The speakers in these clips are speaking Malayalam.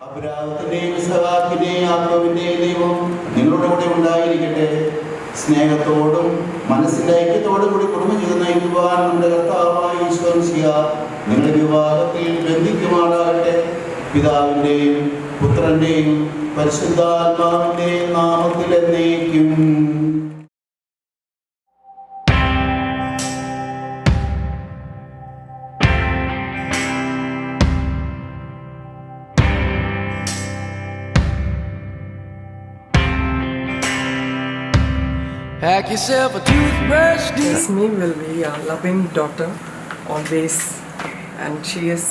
അബ്രാഹത്തിന്റെയും ഇസഹാക്കിന്റെയും യാക്കോബിന്റെയും ദൈവം നിങ്ങളുടെ കൂടെ ഉണ്ടായിരിക്കട്ടെ. സ്നേഹത്തോടും മനസ്സിന്റെ ഐക്യത്തോടും കൂടി കുടുംബജീവിതം നയിക്കുവാൻ നമ്മുടെ കർത്താവായ ഈശോ മിശിഹ നിങ്ങളുടെ വിവാഹത്തിൽ ബന്ധിക്കുമാറാകട്ടെ. പിതാവിന്റെയും പുത്രന്റെയും പരിശുദ്ധാത്മാവിന്റെയും നാമത്തിൽ എന്നേക്കും. Pack yourself a toothbrush. Yasmin will be a loving daughter always, and she is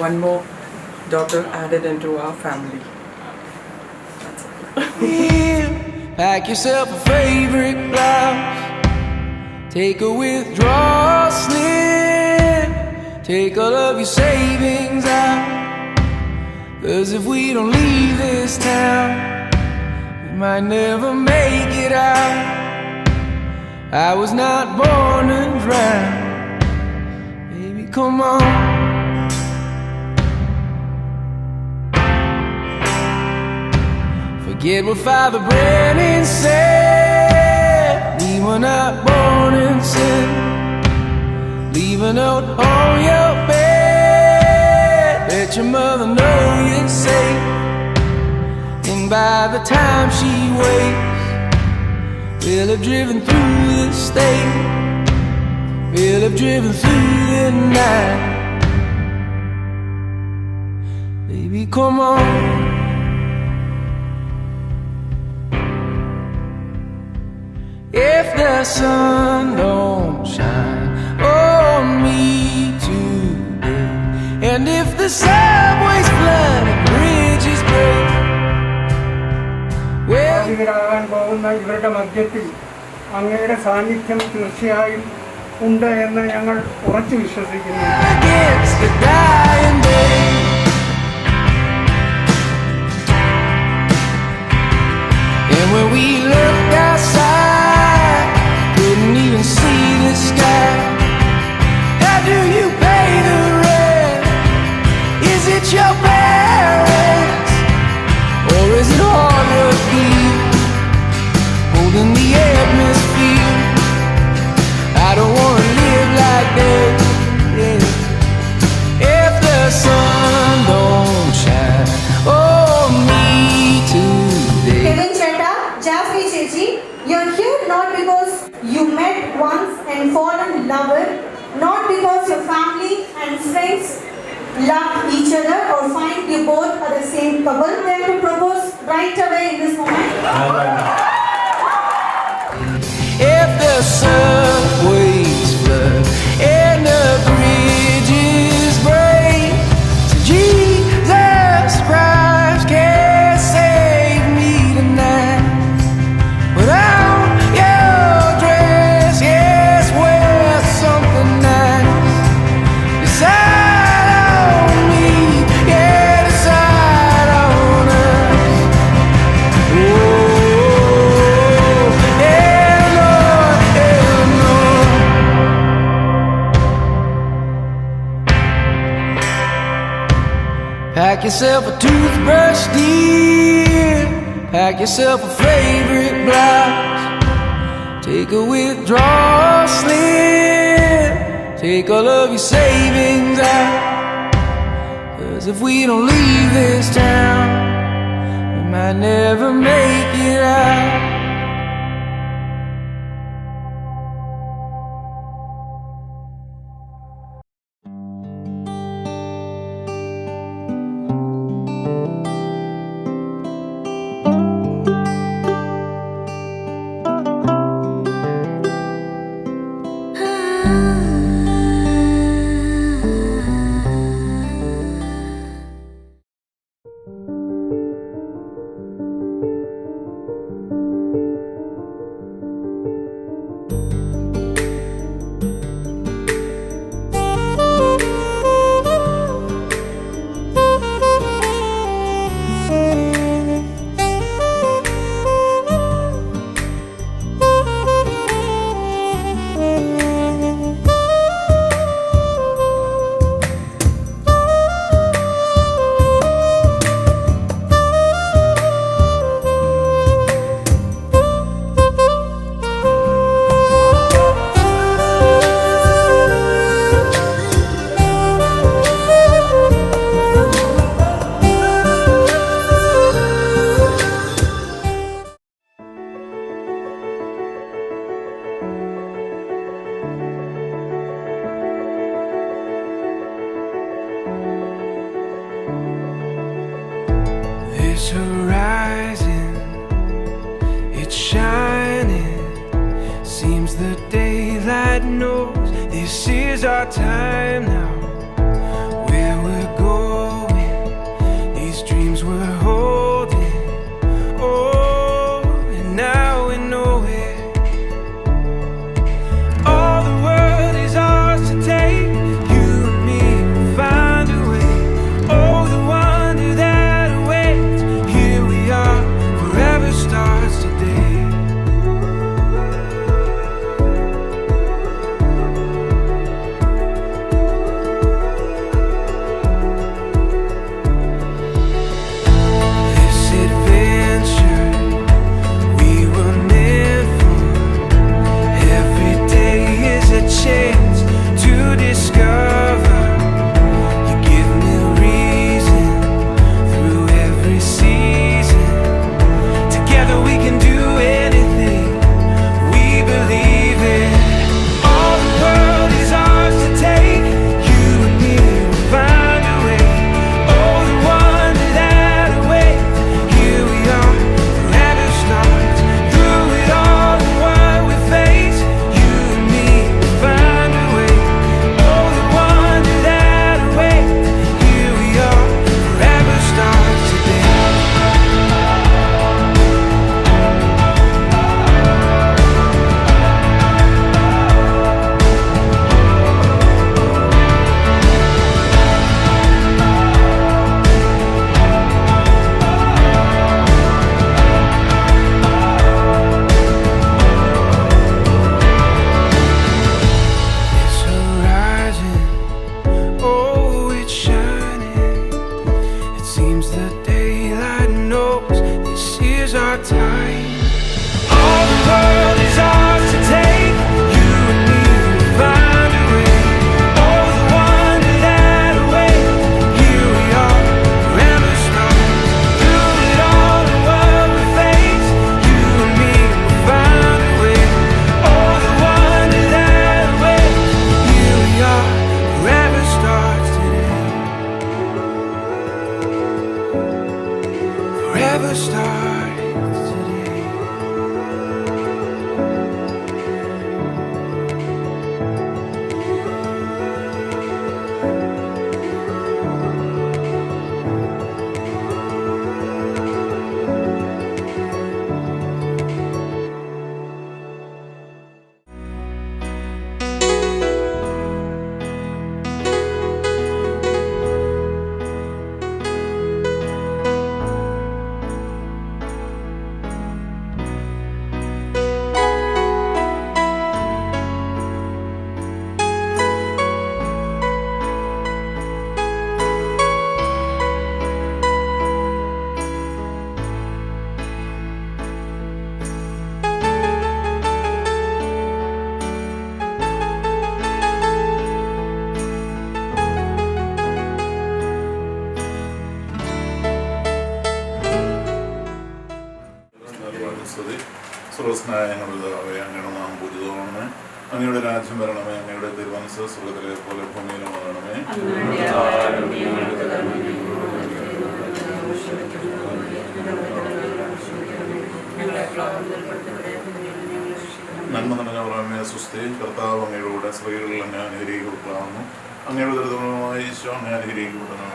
one more daughter added into our family. That's it. Pack yourself a favorite blouse. Take a withdrawal slip. Take all of your savings out. 'Cause if we don't leave this town, we might never make it out. I was not born to drown. Baby, come on. Forget what Father Brennan said. We were not born in sin. Leave a note on your bed. Let your mother know you're safe. And by the time she wakes, we'll have driven through the state. We'll have driven through the night. Baby, come on. If the sun don't shine on me today, and if the subways flood and bridges break, well, ാകാൻ പോകുന്ന ഇവരുടെ മധ്യത്തിൽ അങ്ങയുടെ സാന്നിധ്യം തീർച്ചയായും ഉണ്ട് എന്ന് ഞങ്ങൾ ഉറച്ചു വിശ്വസിക്കുന്നു. against the dying day, and when we looked outside, couldn't even see the sky. How do you pay the rent? Is it your parents, or is it hard work here, holding the atmosphere? I don't wanna live like that, yeah. If the sun don't shine on me today. Kevin Chetta, Jaffrey Chechi, you're here not because you met once and fallen in love with, not because your family and friends love each other or find you both are the same couple. Then to propose right away in this moment. If the subways flood and the bridges break, so Jesus Christ can save me tonight. Put on your dress, yes, wear something nice. Decide on me, yeah, decide on us. Pack yourself a toothbrush, dear. Pack yourself a favorite blouse. Take a withdrawal slip. Take all of your savings out. 'Cause if we don't leave this town, we might never make it out. This horizon, it's shining. Seems the daylight knows this is our time now. Where we're going, these dreams we're holding. Oh, and now we know it. All the world is ours to take. You and me will find a way. Oh, the wonder that awaits. Here we are, forever starts today. Chance to discover. You give me reason through every season. Together we can do anything we believe in. All the world is ours to take. You and me will find a way. Oh, the wonder that awaits. Here we are, forever starts. Through it all and what we face, you and me find a way. Oh, the wonder that awaits. Here we are, forever starts today. This horizon, oh, it's shining. It seems the daylight knows this is our time. All the world is ours to take. You and me will find a way. Oh, the wonder that awaits. Here we are, forever starts. Through it all and what we face, you and me will find a way. Oh, the wonder that awaits. Here we are, forever starts today. Forever starts today. സ്രോതസ്നായ ഞങ്ങളുടെ അങ്ങയുടെ നാം പൂജിതമാണമേ. അങ്ങയുടെ രാജ്യം വരണമേ. അങ്ങയുടെ തിരുമനസ് സ്വർഗ്ഗത്തിലെ പോലെ ഭൂമിയിലും ആകണമേ. നന്മ നിറഞ്ഞവളമേ സുസ്ഥി. കർത്താവ് അങ്ങയുടെ കൂടെ സ്ത്രീകളിൽ അങ്ങ് അനുഗ്രഹിക്കപ്പെടാവുന്നു. അങ്ങയുടെ ദുരിതമായ ഈശോ അങ്ങ് അനുഗ്രഹിക്കപ്പെടുന്നു.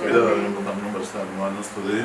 പിതാവിനും പുത്രനും പരിശുദ്ധാത്മാവിനും സ്തുതി.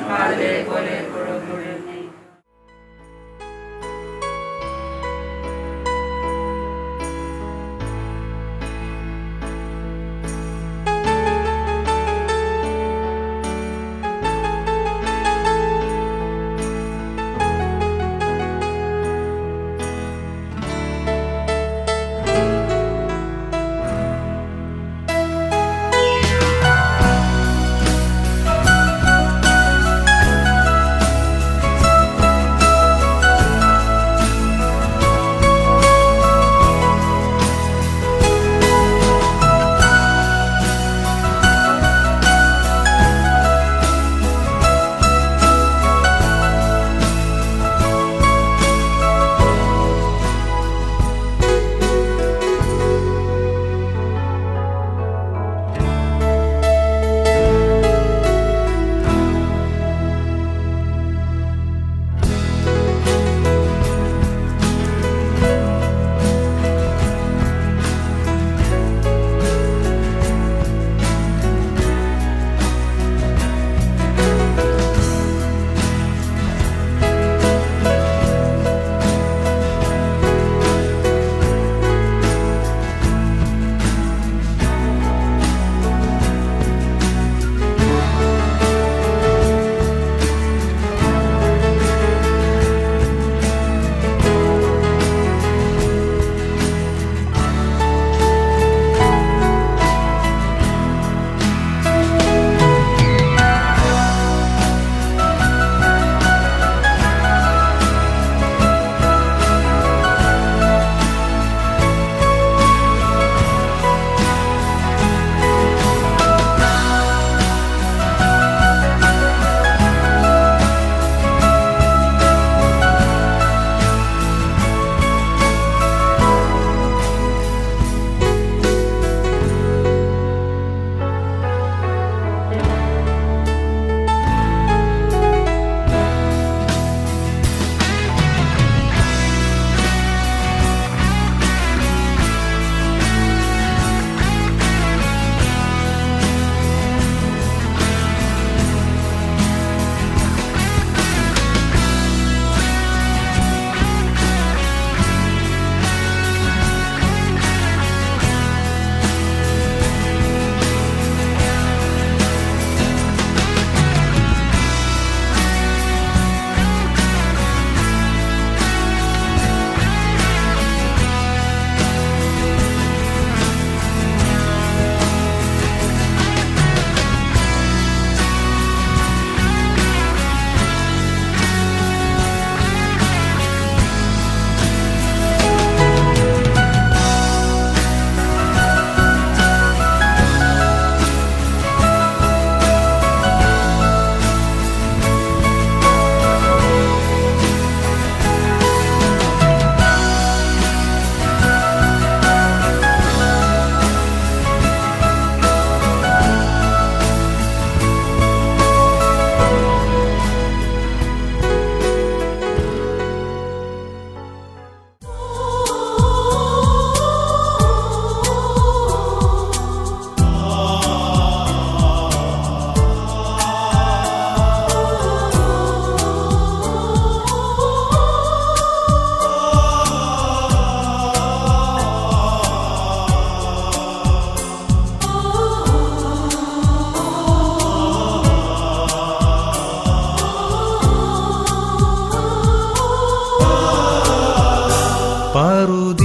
പറുദീസായുടെ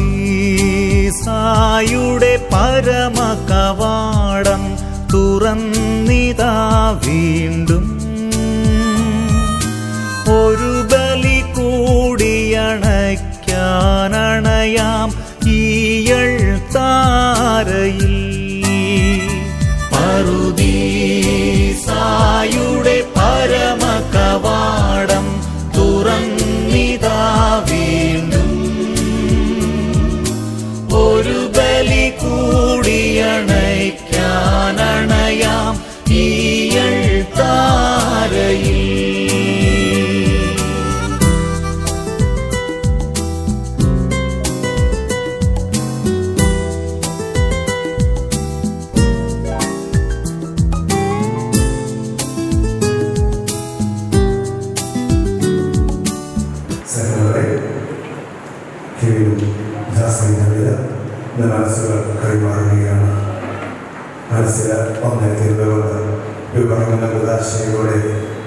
പരമകവാടം തുറന്നിതാ വീണ്ടും ഒരു ബലി കൂടിയണയ്ക്കാനണയാം ഈയൾ താരയിൽ പറുദീസായുടെ പരമകവാടം തുറന്നിതാ വീണ്ടും ഒരു ബലി കൂടിയണയ്ക്കാനണയാം ഈയൾ താരയിൽ മനസ്സുകൾ കൈമാറുകയാണ്. മനസ്സിൽ ഒന്നെത്തിയതുകൊണ്ട് വിവരങ്ങളുടെ ഉദാശയോടെ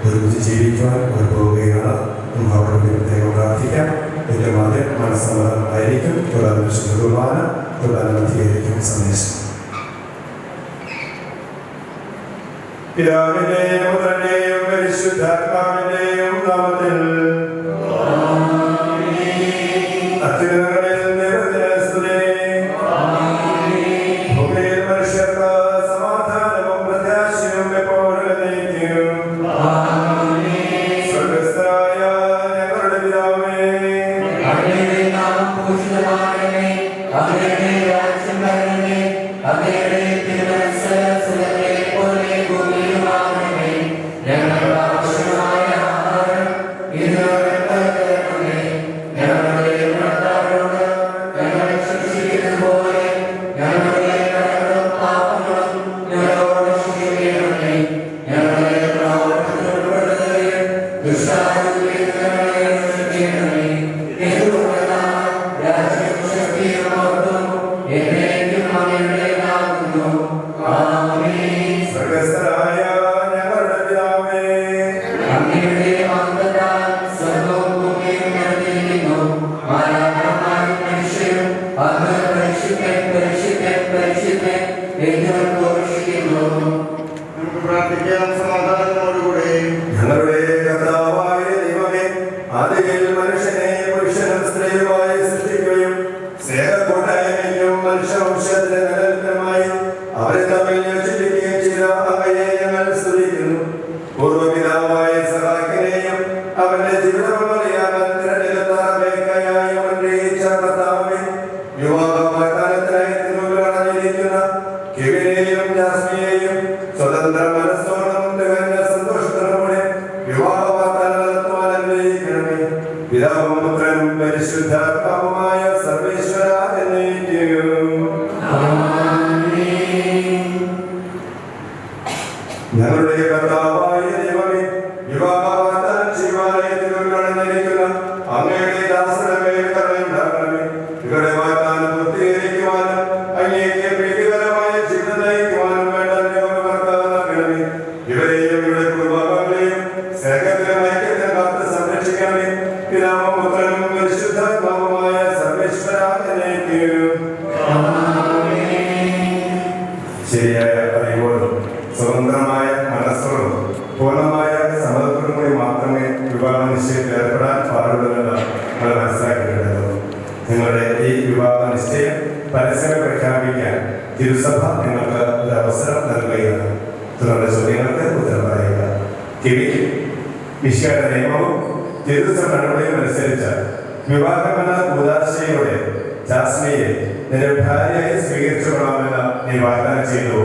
ഒരുമിച്ച് ജീവിക്കുവാൻ പോവുകയാണ്. നമുക്ക് അവിടെ പ്രത്യേകം പ്രാർത്ഥിക്കാം. ഏറ്റവും ആദ്യം മനസ്സമ്മതം ആയിരിക്കും, തുടർന്ന് കുർബാന, തുടർന്ന് മധ്യയായിരിക്കും സന്ദേശം. പിതാവിന്റെയും പുത്രന്റെയും പരിശുദ്ധാത്മാവിന്റെയും നാമത്തിൽ തിരുസഭ നിങ്ങൾക്ക് ഒരു അവസരം നൽകുകയാണ്. തുടർന്ന് ചോദ്യങ്ങൾക്ക് ഉത്തരം പറയുക. മിശിഹായുടെ നിയമവും തിരുസഭ നടപടിയും അനുസരിച്ച് വിവാഹമെന്ന ഉദാശയോടെ ജാസ്മിയെ നിന്റെ ഭാര്യയായി സ്വീകരിച്ചു കൊള്ളാമെന്ന് നീ വാഗ്ദാനം ചെയ്തു.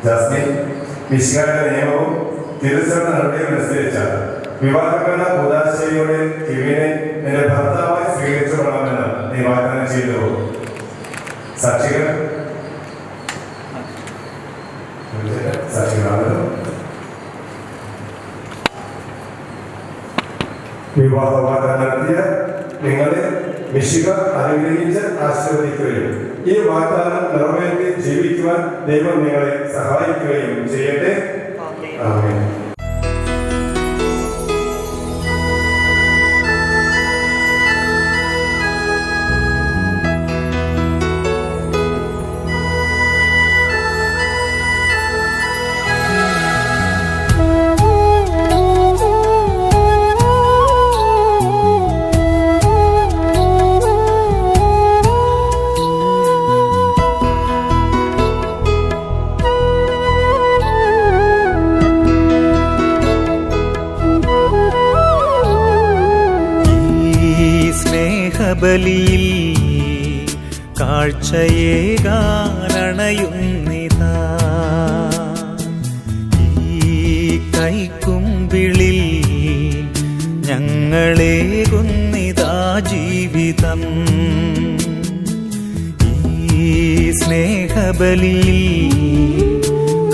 ജാസ്മി, മിശിഹായുടെ നിയമവും തിരുസഭ നടപടിയും അനുസരിച്ച് വിവാഹമെന്ന ഉദാശയോടെ കിവിനെ നിന്റെ ഭർത്താവായി സ്വീകരിച്ചു കൊള്ളാമെന്ന് നീ വാഗ്ദാനം ചെയ്തു. സാക്ഷികൾ സാക്ഷികളാണല്ലോ. വിവാഹ വാഗ്ദാനം നടത്തിയ നിങ്ങളെ മിശിഹ അനുഗ്രഹിച്ച് ആശീർവദിക്കുകയും ഈ വാഗ്ദാനം നിറവേറ്റി ജീവിക്കുവാൻ ദൈവം നിങ്ങളെ സഹായിക്കുകയും ചെയ്യട്ടെ. ആമേൻ. സ്നേഹബലിയിൽ കാഴ്ചയേകാനണയുന്നിതാ ഈ കൈക്കുമ്പിളിൽ ഞങ്ങളേകുന്നിതാ ജീവിതം ഈ സ്നേഹബലിയിൽ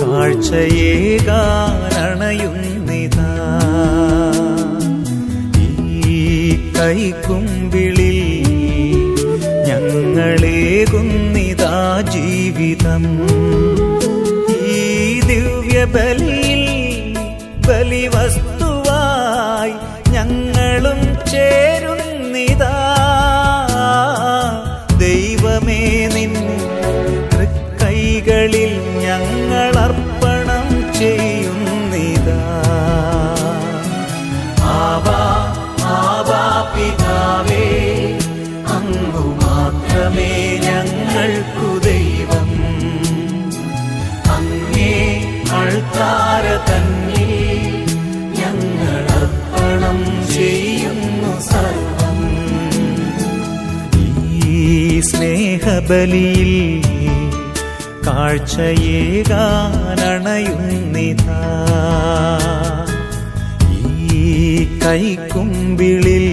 കാഴ്ചയേകാനണയുന്നിതാ ഈ കൈക്കുമ്പിളിൽ ഞങ്ങളേകുന്നിതാ ജീവിതം ഈ ദിവ്യബലിയിൽ ബലിവസ്തുവായി ഞങ്ങളും ചേരുന്നിതാ ദൈവമേ നിൻ തൃക്കൈകളിൽ ഞങ്ങളർപ്പണം ചെയ്യുന്നിതാ ആവാ ആവാ പിതാവേ അങ്ങു മാത്രമേ ഞങ്ങൾക്കു ദൈവം അങ്ങേ അൾത്താര തന്നിൽ ഞങ്ങളർപ്പണം ചെയ്യുന്നു സർവം ഈ സ്നേഹബലിയിൽ കാഴ്ചയേകാനണയുന്നിതാ ഈ കൈക്കുമ്പിളിൽ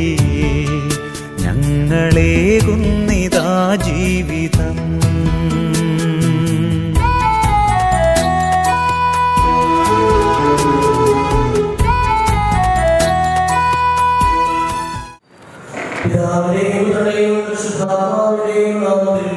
ഞങ്ങളേകുന്നിതാ ജീവിതം പിതാവിന്റെയും പുത്രന്റെയും പരിശുദ്ധാത്മാവിന്റെയും നാമത്തിൽ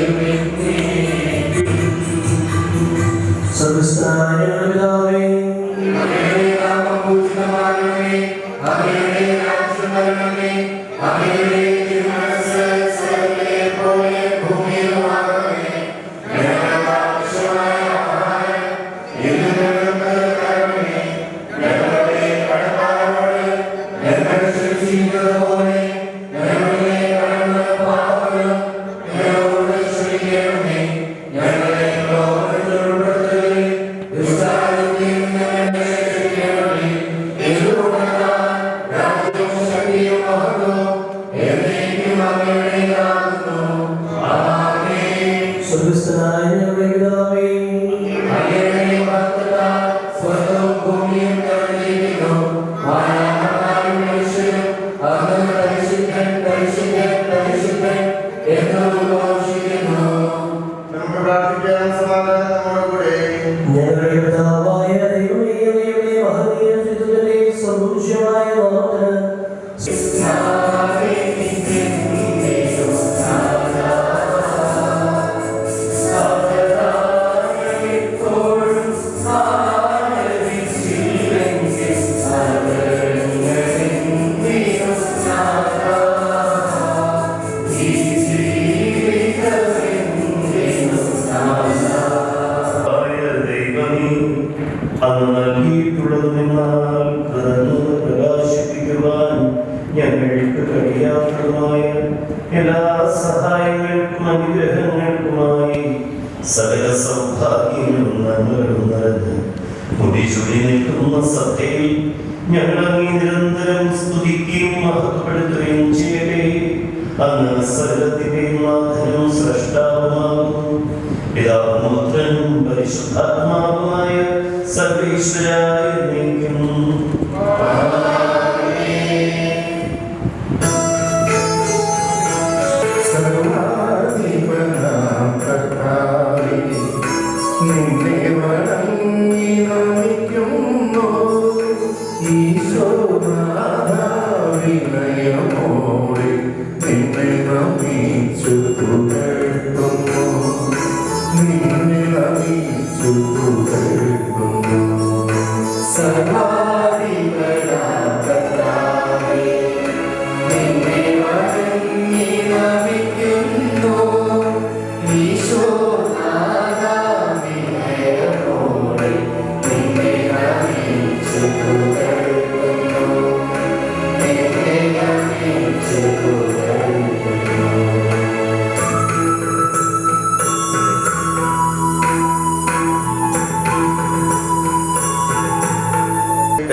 Amen. സ്വർഗസ്ഥനായ ഞങ്ങളുടെ പിതാവേ, അങ്ങയുടെ വാഗ്ദത്തത്താൽ സ്വർഗ്ഗവും ഭൂമിയും നിറഞ്ഞിരിക്കുന്നു. വാനമണ്ഡലവും മനുഷ്യരും അങ്ങ് പരിശുദ്ധൻ പരിശുദ്ധൻ പരിശുദ്ധൻ എന്ന് ഉദ്ഘോഷിക്കുന്നു. നമുക്ക് പ്രാർത്ഥിക്കാം. സമാധാനം നമ്മുടെ കൂടെ. ഞങ്ങളുടെ പിതാവായ ദൈവമേ, അങ്ങയുടെ മഹനീയ ത്രിത്വത്തിന്റെ സർവ്വോന്നതമായ നാമത്തിന് അന്ന് നൽകിയിട്ടുള്ളത് നിന്നാൽ കൃതജ്ഞത പ്രകാശിപ്പിക്കുവാൻ ഞങ്ങൾക്ക് കഴിയാത്തതുമായ എല്ലാ സഹായങ്ങൾക്കും അനുഗ്രഹങ്ങൾക്കുമായി സകല സൗഭാഗ്യങ്ങളും നന്മകളും നിറഞ്ഞ് മുടിചുടി നിൽക്കുന്ന സഭയിൽ ഞങ്ങൾ അങ്ങേ നിരന്തരം സ്തുതിക്കുകയും മഹത്വപ്പെടുത്തുകയും ചെയ്യട്ടെ. അങ്ങ് സകലത്തിന്റെയും നാഥനും സ്രഷ്ടാവുമാകുന്നു. പിതാവും പുത്രനും പരിശുദ്ധാത്മാവുമായ സർവേശ്വരായ എന്നേക്കും.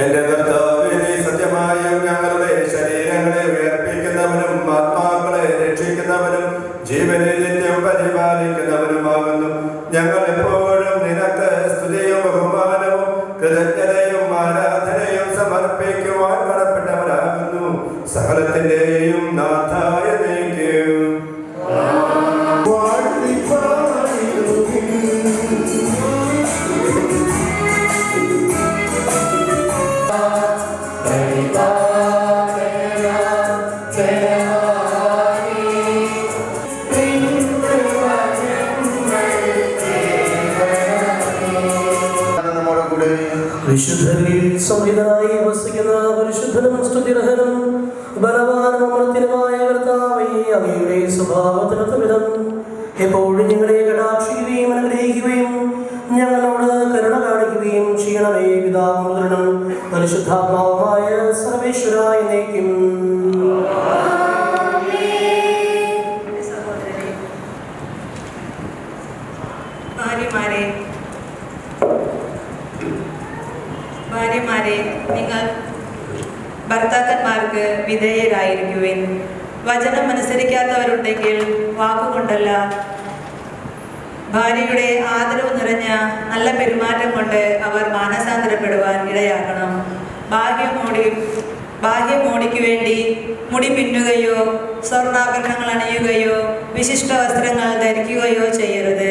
എന്റെ കർത്താവേ, സത്യമായും ഞങ്ങളുടെ ശരീരങ്ങളെ വേർപ്പിക്കുന്നവനും ആത്മാക്കളെ രക്ഷിക്കുന്നവനും ജീവനെ നിത്യം പരിപാലിക്കുന്നവനുമാകുന്നു. ഞങ്ങൾ എപ്പോഴും നിനക്ക് സ്തുതിയും ബഹുമാനവും കൃതജ്ഞതയും ആരാധനയും സമർപ്പിക്കുവാൻ കടപ്പെട്ടവരാകുന്നു. സകലത്തിന്റെയും നാഥായ നീക്കും വിശുദ്ധരിൽ സംവിധായി വസിക്കുന്ന പരിശുദ്ധനും സ്തുതിർഹനും ബലവാനും അമർത്തിനുമായ കർത്താവേ, അങ്ങയുടെ സ്വഭാവത്തിനൊത്തവിധം എപ്പോഴും ഞങ്ങളെ കടാക്ഷിക്കുകയും അനുഗ്രഹിക്കുകയും ഞങ്ങളോട് കരുണ കാണിക്കുകയും ചെയ്യണമേ. പിതാവും പുത്രനും പരിശുദ്ധാത്മാവുമായ സർവേശ്വരായ എന്നേക്കും. ഭാര്യമാരെ, നിങ്ങൾ ഭർത്താക്കന്മാർക്ക് വിധേയരായിരിക്കുവിൻ. വചനം അനുസരിക്കാത്തവരുണ്ടെങ്കിൽ വാക്കുകൊണ്ടല്ല, ഭാര്യയുടെ ആദരവ് നിറഞ്ഞ നല്ല പെരുമാറ്റം കൊണ്ട് അവർ മാനസാന്തരപ്പെടുവാൻ ഇടയാക്കണം. ബാഹ്യമോടിക്ക് വേണ്ടി മുടി പിന്നുകയോ സ്വർണ്ണാഭരണങ്ങൾ അണിയുകയോ വിശിഷ്ട വസ്ത്രങ്ങൾ ധരിക്കുകയോ ചെയ്യരുത്.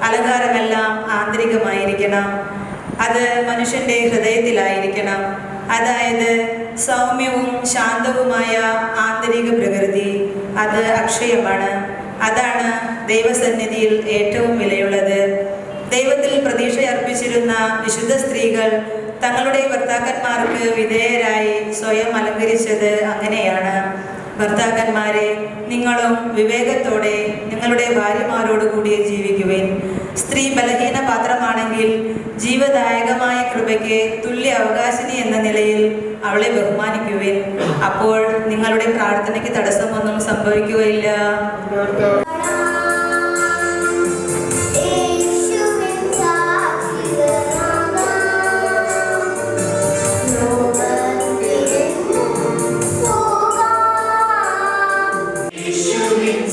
അലങ്കാരമെല്ലാം ആന്തരികമായിരിക്കണം. അത് മനുഷ്യന്റെ ഹൃദയത്തിലായിരിക്കണം. അതായത് സൗമ്യവും ശാന്തവുമായ ആന്തരിക പ്രകൃതി. അത് അക്ഷയമാണ്. അതാണ് ദൈവസന്നിധിയിൽ ഏറ്റവും വിലയുള്ളത്. ദൈവത്തിൽ പ്രതീക്ഷയർപ്പിച്ചിരുന്ന വിശുദ്ധ സ്ത്രീകൾ തങ്ങളുടെ ഭർത്താക്കന്മാർക്ക് വിധേയരായി സ്വയം അലങ്കരിച്ചത് അങ്ങനെയാണ്. ഭർത്താക്കന്മാരെ, നിങ്ങളും വിവേകത്തോടെ നിങ്ങളുടെ ഭാര്യമാരോട് കൂടി ജീവിക്കുവിൻ. സ്ത്രീ ബലഹീന പാത്രമാണെങ്കിൽ ജീവദായകമായ കൃപയ്ക്ക് തുല്യ അവകാശിനി എന്ന നിലയിൽ അവളെ ബഹുമാനിക്കുവിൻ. അപ്പോൾ നിങ്ങളുടെ പ്രാർത്ഥനയ്ക്ക് തടസ്സമൊന്നും സംഭവിക്കുകയില്ല.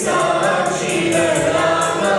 Sachi Rama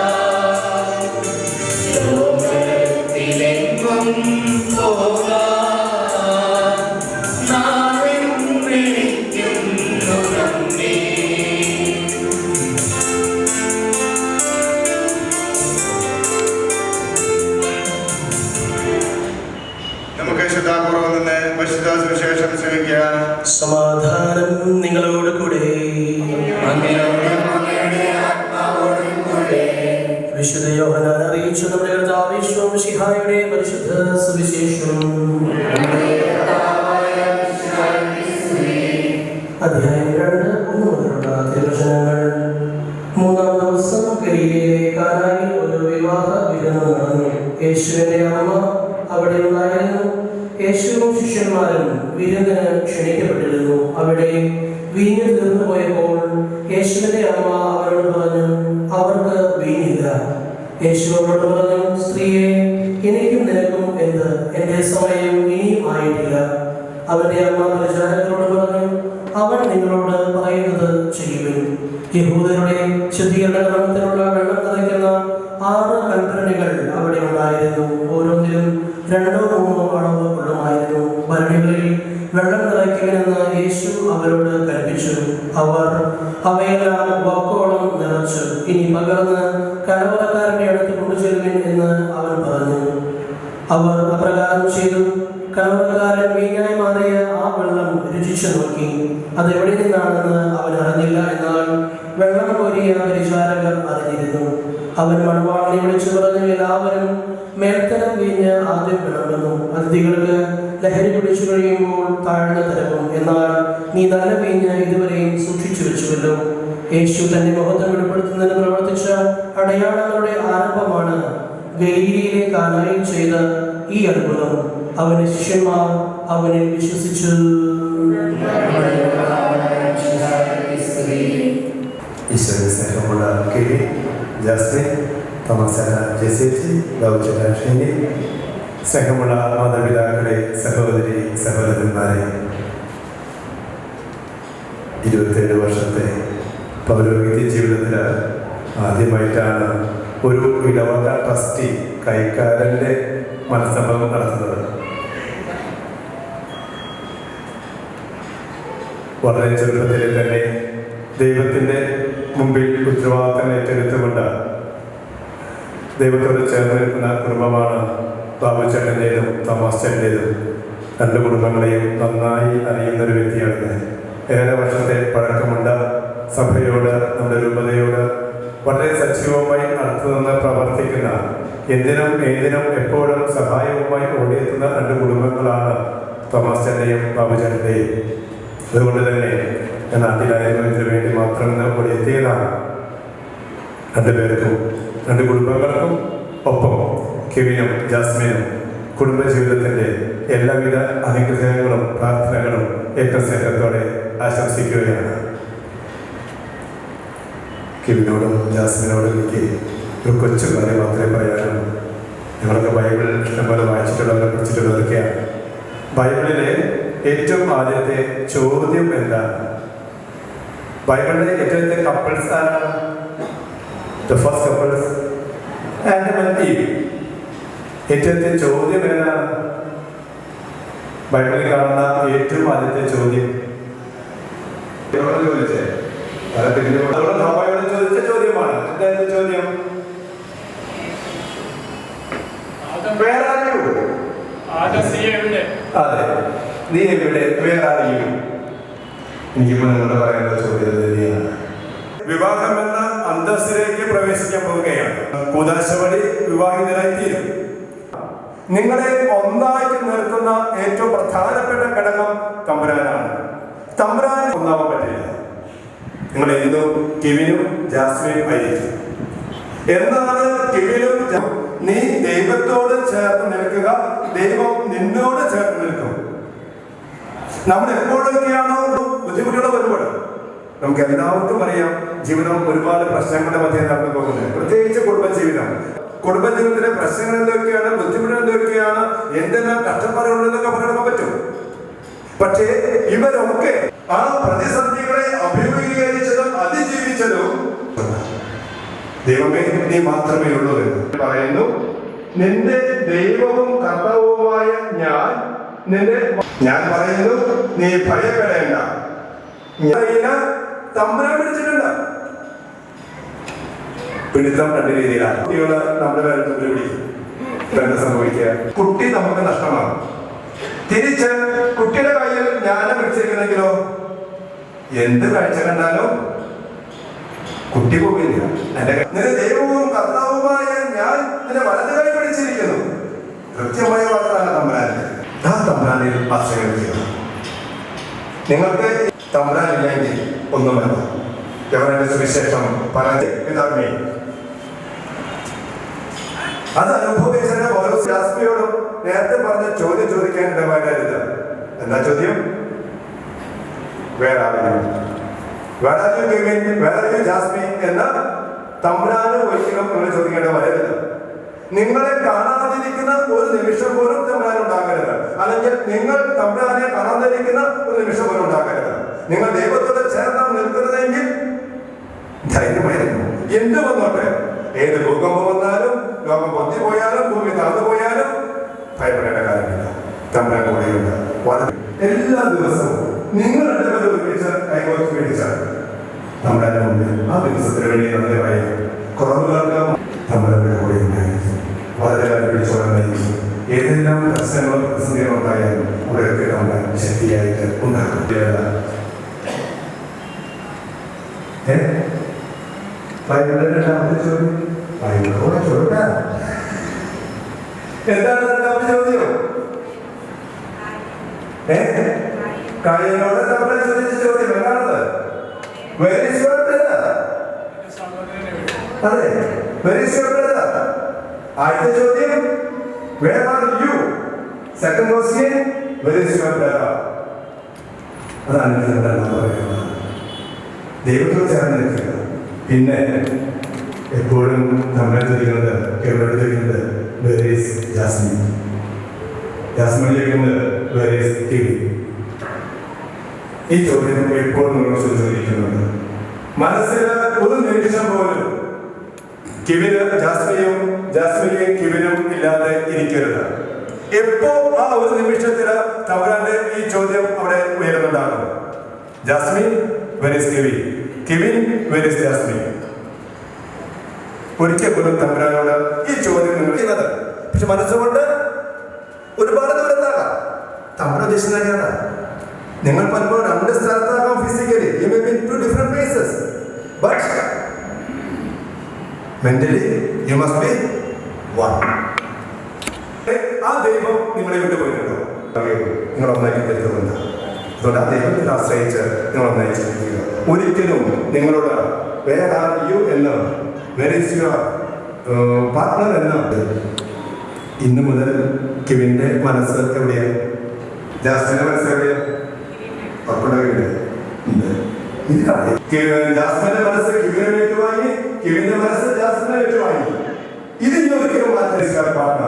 വിശുദ്ധ യോഹന്നാൻ അറിയിച്ച നമ്മുടെ കർത്താവ് യേശു മിശിഹായുടെ പരിശുദ്ധ സുവിശേഷം. അധ്യായം 2:1-മുതലുള്ള തിരുവചനങ്ങൾ. 3-ാം ദിവസം ഗലീലയിലെ കാനായിൽ ഒരു വിവാഹ വിരുന്ന് നടന്നു. യേശുവിന്റെ അമ്മ അവിടെ ഉണ്ടായിരുന്നു. യേശുവും ശിഷ്യന്മാരും വിരുന്നിന് ക്ഷണിക്കപ്പെട്ടിരുന്നു. അവിടെ വീഞ്ഞ് തീർന്നു പോയപ്പോൾ യേശുവിന്റെ അമ്മ അവരോട് പറഞ്ഞു, അവർക്ക് വീഞ്ഞില്ല. യേശു അവരോട് പറഞ്ഞു, സ്ത്രീയെ, എനിക്കും നിനക്കും എന്ത്? എന്റെ സമയം ഇനിയും ആയിട്ടില്ല. അവന്റെ അമ്മ പരിചാരകരോട് പറഞ്ഞു, അവൻ നിങ്ങളോട് പറയുന്നത് ചെയ്യുവിൻ. യഹൂദരുടെ ശുദ്ധീകരണ ക്രമത്തിലുള്ള വെള്ളം നിറയ്ക്കുന്ന 6 കൽഭരണികൾ അവിടെ ഉണ്ടായിരുന്നു. ഓരോന്നിലും 2-3 അളവ് കൊള്ളുമായിരുന്നു. ഭരണികളിൽ വെള്ളം നിറയ്ക്കുമെന്ന് യേശു അവരോട് കൽപ്പിച്ചു. അവർ അവയെല്ലാം വക്കോളം നിറച്ചു. ഇനി പകർന്ന് കലവറക്കാരന്റെ അടുത്ത് കൊണ്ടുചെല്ലുവിൻ എന്ന് അവൻ പറഞ്ഞു. അവർ അപ്രകാരം ചെയ്തു. കലവറക്കാരൻ വീഞ്ഞായി മാറിയ ആ വെള്ളം രുചിച്ചു നോക്കി. അതെവിടെ നിന്നാണെന്ന് അവൻ അറിഞ്ഞില്ല. എന്നാൽ വെള്ളം കോരിയ പരിചാരകർ അറിഞ്ഞിരുന്നു. അവൻ മണവാളിനെ വിളിച്ചു പറഞ്ഞു, എല്ലാവരും മേൽത്തരം വീഞ്ഞ് ആദ്യം വിളമ്പുന്നു. അതിഥികൾക്ക് ലഹരി പിടിച്ചു കഴിയുമ്പോൾ താഴ്ന്ന തരവും. എന്നാൽ നീ നല്ല വീഞ്ഞ് ഇതുവരെയും സൂക്ഷിച്ചു വെച്ചുവല്ലോ. യേശു തന്റെ മഹത്വം വെളിപ്പെടുത്തുന്നതിന് പ്രവർത്തിച്ച അടയാളങ്ങളുടെ ആരംഭമാണ് ഗലീലയിലെ കാനായിൽ ചെയ്ത ഈ അത്ഭുതം. അവന്റെ ശിഷ്യന്മാർ അവനിൽ വിശ്വസിച്ചു. ഈശ്വര സ്നേഹമുള്ള കിഴി, ജാസ്മിൻ, തോമസന ജെസേച്ചി, ദൗചനാഷിനി, സ്നേഹമുള്ള മാതാപിതാക്കളെ, സഹോദരി സഹോദരന്മാരെ, 27 വർഷത്തെ പൗരോഹിത്യ ജീവിതത്തിൽ ആദ്യമായിട്ടാണ് ഒരു ഇടവക ട്രസ്റ്റി കൈക്കാരൻ്റെ മനസ്സമ്മതം നടത്തുന്നത്. വളരെ ചെറുപ്പത്തിൽ തന്നെ ദൈവത്തിൻ്റെ മുമ്പിൽ ഉത്തരവാദിത്തം ഏറ്റെടുത്തുകൊണ്ട് ദൈവത്തോട് ചേർന്ന് നിൽക്കുന്ന കുടുംബമാണ് ബാബു ചേട്ടൻ്റേതും തോമസ് ചേട്ടൻ്റേതും. 2 കുടുംബങ്ങളെയും നന്നായി അറിയുന്നൊരു വ്യക്തിയാണ് ഞാൻ. ഏറെ വർഷത്തെ പഴക്കമുണ്ട്. സഭയോട്, നമ്മുടെ രൂപതയോട് വളരെ സജീവമായി അടുത്തുനിന്ന് പ്രവർത്തിക്കുന്ന, എന്തിനും ഏതിനും എപ്പോഴും സഹായവുമായി ഓടിയെത്തുന്ന 2 കുടുംബങ്ങളാണ് തോമസ് ചേട്ടൻ്റെയും ബാബു ചേട്ടൻ്റെയും. അതുകൊണ്ട് തന്നെ ഞാൻ നാട്ടിലായിരുന്നു ഇതിനു വേണ്ടി മാത്രം ഓടിയെത്തിയതാണ്. 2 പേർക്കും 2 കുടുംബങ്ങൾക്കും ഒപ്പം കെവിനും ജാസ്മിനും കുടുംബജീവിതത്തിൻ്റെ എല്ലാവിധ അനുഗ്രഹങ്ങളും പ്രാർത്ഥനകളും ഏറ്റവും സ്നേഹത്തോടെ ആശംസിക്കുകയാണ്. കെവിനോടും ജാസ്മിനോടും എനിക്ക് ഒരു കൊച്ചു കാര്യം മാത്രമേ പറയാനുള്ളൂ. ഞങ്ങളൊക്കെ ബൈബിൾ ഇഷ്ടംപോലെ വായിച്ചിട്ടുള്ളവരെ പഠിച്ചിട്ടുള്ളവരൊക്കെയാണ്. ബൈബിളിലെ ഏറ്റവും ആദ്യത്തെ ചോദ്യം എന്താണ്? ബൈബിളിലെ ഏറ്റവും കപ്പിൾസ് ആരാണ്? The first couples, Adam and Eve. ഏറ്റവും ചോദ്യം ഏതാണ്? ബൈബിളിൽ കാണുന്ന ഏറ്റവും ആദ്യത്തെ ചോദ്യം ചോദിച്ചേ ചോദിച്ച ചോദ്യമാണ്. എന്തായിരുന്നു ചോദ്യം? അതെ, നീ എവിടെ? വേറെ ആരെയും? എനിക്കിപ്പോൾ നിങ്ങളോട് പറയുന്ന ചോദ്യം തന്നെയാണ്. വിവാഹം എന്ന അന്തസ്സിലേക്ക് പ്രവേശിക്കാൻ പോവുകയാണ്. കൂദാശ വഴി വിവാഹിതരായിത്തീരും. നിങ്ങളെ ഒന്നായിട്ട് നിർത്തുന്ന ഏറ്റവും പ്രധാനപ്പെട്ട ഘടകം തമ്പുരാനാണ്. തമ്പുരാൻ ഒന്നാവാൻ പറ്റില്ല. നിങ്ങൾ എന്നും കെവിനും ജാസ്മിനും ആയിരിക്കും. എന്നാണ് കെവിനും നീ ദൈവത്തോട് ചേർന്ന് നിൽക്കുക, ദൈവം നിന്നോട് ചേർന്ന് നിൽക്കും. നമ്മൾ എപ്പോഴൊക്കെയാണോ ബുദ്ധിമുട്ടുകൾ വരുമ്പോൾ നമുക്ക് എല്ലാവർക്കും അറിയാം, ജീവിതം ഒരുപാട് പ്രശ്നങ്ങളുടെ മധ്യേ നടന്നു പോകുന്നത്. പ്രത്യേകിച്ച് കുടുംബജീവിതത്തിലെ പ്രശ്നങ്ങൾ എന്തൊക്കെയാണ്, ബുദ്ധിമുട്ടുകൾ എന്തൊക്കെയാണ്, എന്തെല്ലാം കഷ്ടപ്പാടുകളെന്നൊക്കെ പറയാൻ പറ്റും. പക്ഷേ ഇവരൊക്കെ ആ പ്രതിസന്ധികളെ അഭിമുഖീകരിച്ചതും അതിജീവിച്ചതും ദൈവമേ നീ മാത്രമേ ഉള്ളൂ എന്ന് പറയുന്നു. നിന്റെ ദൈവവും കർത്താവുമായ ഞാൻ പറയുന്നു, നീ ഭയപ്പെടേണ്ട. തമ്പുരാൻ പിടിച്ചിട്ടുണ്ട്. പിടിത്തം 2 രീതിയിലാണ്. കുട്ടികള് നമ്മുടെ കാര്യത്തിൽ പിടിക്കും. എന്താ സംഭവിക്കുക? കുട്ടി നമുക്ക് നഷ്ടമാണ്. തിരിച്ച് കുട്ടിയുടെ കയ്യിൽ ജ്ഞാനം പിടിച്ചിരിക്കുന്നെങ്കിലോ എന്ത് കാഴ്ച കണ്ടാലും കുട്ടി പോകില്ല. നിന്റെ ദൈവവും കർത്താവുമായ ഞാൻ നിന്റെ വലത് കൈ പിടിച്ചിരിക്കുന്നു. കൃത്യമായ വാർത്തയാണ് തമ്പുരാന്റെ. ആ തമ്പുരാനിൽ ആശ്രയം ചെയ്യുന്നു. നിങ്ങൾക്ക് തമ്പുരാനില്ലെങ്കിൽ ഒന്നുമല്ല. യോഹന്നാന്റെ സുവിശേഷം പറഞ്ഞേ അത് അനുഭവിച്ചതിന്റെ ഓരോ ജാസ്മിയോടും നേരത്തെ പറഞ്ഞ ചോദ്യം ചോദിക്കാൻ ഇടവരരുത്. എന്താ ചോദ്യം? ജാസ്മി എന്ന തമ്പുരാന് ഒരിക്കലും നിങ്ങൾ ചോദിക്കേണ്ട വരരുത്. നിങ്ങളെ കാണാതിരിക്കുന്ന ഒരു നിമിഷം പോലും തമ്പുരാൻ ഉണ്ടാകരുത്. അല്ലെങ്കിൽ നിങ്ങൾ തമ്പുരാനെ കാണാതിരിക്കുന്ന ഒരു നിമിഷം പോലും ഉണ്ടാകരുത്. നിങ്ങൾ ദൈവത്തോട് ചേർന്ന് നിൽക്കുന്നതെങ്കിൽ ധൈര്യമായിരുന്നു. എന്ത് വന്നോട്ടെ, ഏത് ഭൂകമ്പം വന്നാലും, ലോകം പൊത്തിപ്പോയാലും, ഭൂമി തളർന്നു പോയാലും ഭയപ്പെടേണ്ട കാര്യമില്ല. തമ്പുരാൻ കൂടെയുണ്ട്. എല്ലാ ദിവസവും നിങ്ങൾ രണ്ടുപേരും ഒരുമിച്ച് കൈകോർത്ത് മേടിച്ചാൽ തമ്പുരാന്റെ മുമ്പിൽ ആ ദിവസത്തിന് വേണ്ടി നന്ദി പറയും. കുറവുകൾക്ക് തമ്പുരാന്റെ കൂടെ ഉണ്ടായിരിക്കും. വളരെ കാലം പിടിച്ചോടായിരിക്കും. ഏതെല്ലാം പ്രശ്നങ്ങളോ പ്രതിസന്ധികളോ ഉണ്ടായാലും അവിടെയൊക്കെ തമ്പുരാൻ ശക്തിയായിട്ട് ഉണ്ടാക്കും. എന്താണ് രണ്ടാമത്തെ ചോദ്യം? കായനോട് തമ്മിൽ ചോദിച്ച ചോദ്യം എന്താണത്? Where is your brother? അതെ, where is your brother? ആദ്യത്തെ ചോദ്യം where are you? Second question where is your brother? അതാണ് പറയുന്നത്. ദൈവത്തോട് ചേർന്ന് നിൽക്കുക. പിന്നെ എപ്പോഴും നമ്മളെ ചോദിക്കുന്നത്, എവിടെ ചോദിക്കുന്നത് where is ജാസ്മിൻ? ജാസ്മിൻ ചോദിക്കുന്നത് where is കിവി? ഈ ചോദ്യം എപ്പോഴും നിങ്ങൾ ചോദിക്കുന്നുണ്ട്. മനസ്സിൽ ഒരു നിമിഷം പോലും കിവിന് ജാസ്മിനെയും കിവിനും ഇല്ലാതെ ഇരിക്കരുത്. എപ്പോ ആ ഒരു നിമിഷത്തില് തമ്പുരാന്റെ ഈ ചോദ്യം അവിടെ ഉയരുന്നുണ്ടാകും. Jasmine where is Kiwi? കിവിൻ where is ജാസ്മിൻ? ഒരിക്കൽ പോലും തമ്പുരാനോട് ഈ ചോദ്യം നിങ്ങൾ ചെയ്യുന്നത്. പക്ഷെ മനസ്സുകൊണ്ട് ഒരുപാട് ദൂരത്താകാം. തമ്പുരാൻ ഉദ്ദേശിക്കുന്ന നിങ്ങൾ പലപ്പോഴും രണ്ട് സ്ഥലത്താകാം physically. You may be in two different places, but mentally you must be one. ആ ദൈവം നിങ്ങളെ വിട്ടു പോയിട്ടുണ്ടോ? നിങ്ങൾ ഒന്നാക്കി തരുന്നുണ്ട്. അതുകൊണ്ട് ആ ദൈവത്തിൽ ആശ്രയിച്ച് നിങ്ങൾ ഒന്നായി ചിന്തിക്കുക. ഒരിക്കലും നിങ്ങളോട് where are you എന്ന്, where is your partner എന്ന്. ഇന്നു മുതൽ കിവിന്റെ മനസ്സ് എവിടെയാണ്? ജാസ്മിന്റെ മനസ്സ് എവിടെയാണ്? ജാസ്മിന്റെ മനസ്സ് കിവിനെ ഏറ്റുവാങ്ങി, കിവിന്റെ മനസ്സ് ജാസ്മിനെ ഏറ്റുവാങ്ങി. ഇത് ഇനി ഒരിക്കലും മാറ്റാൻ പാടില്ല.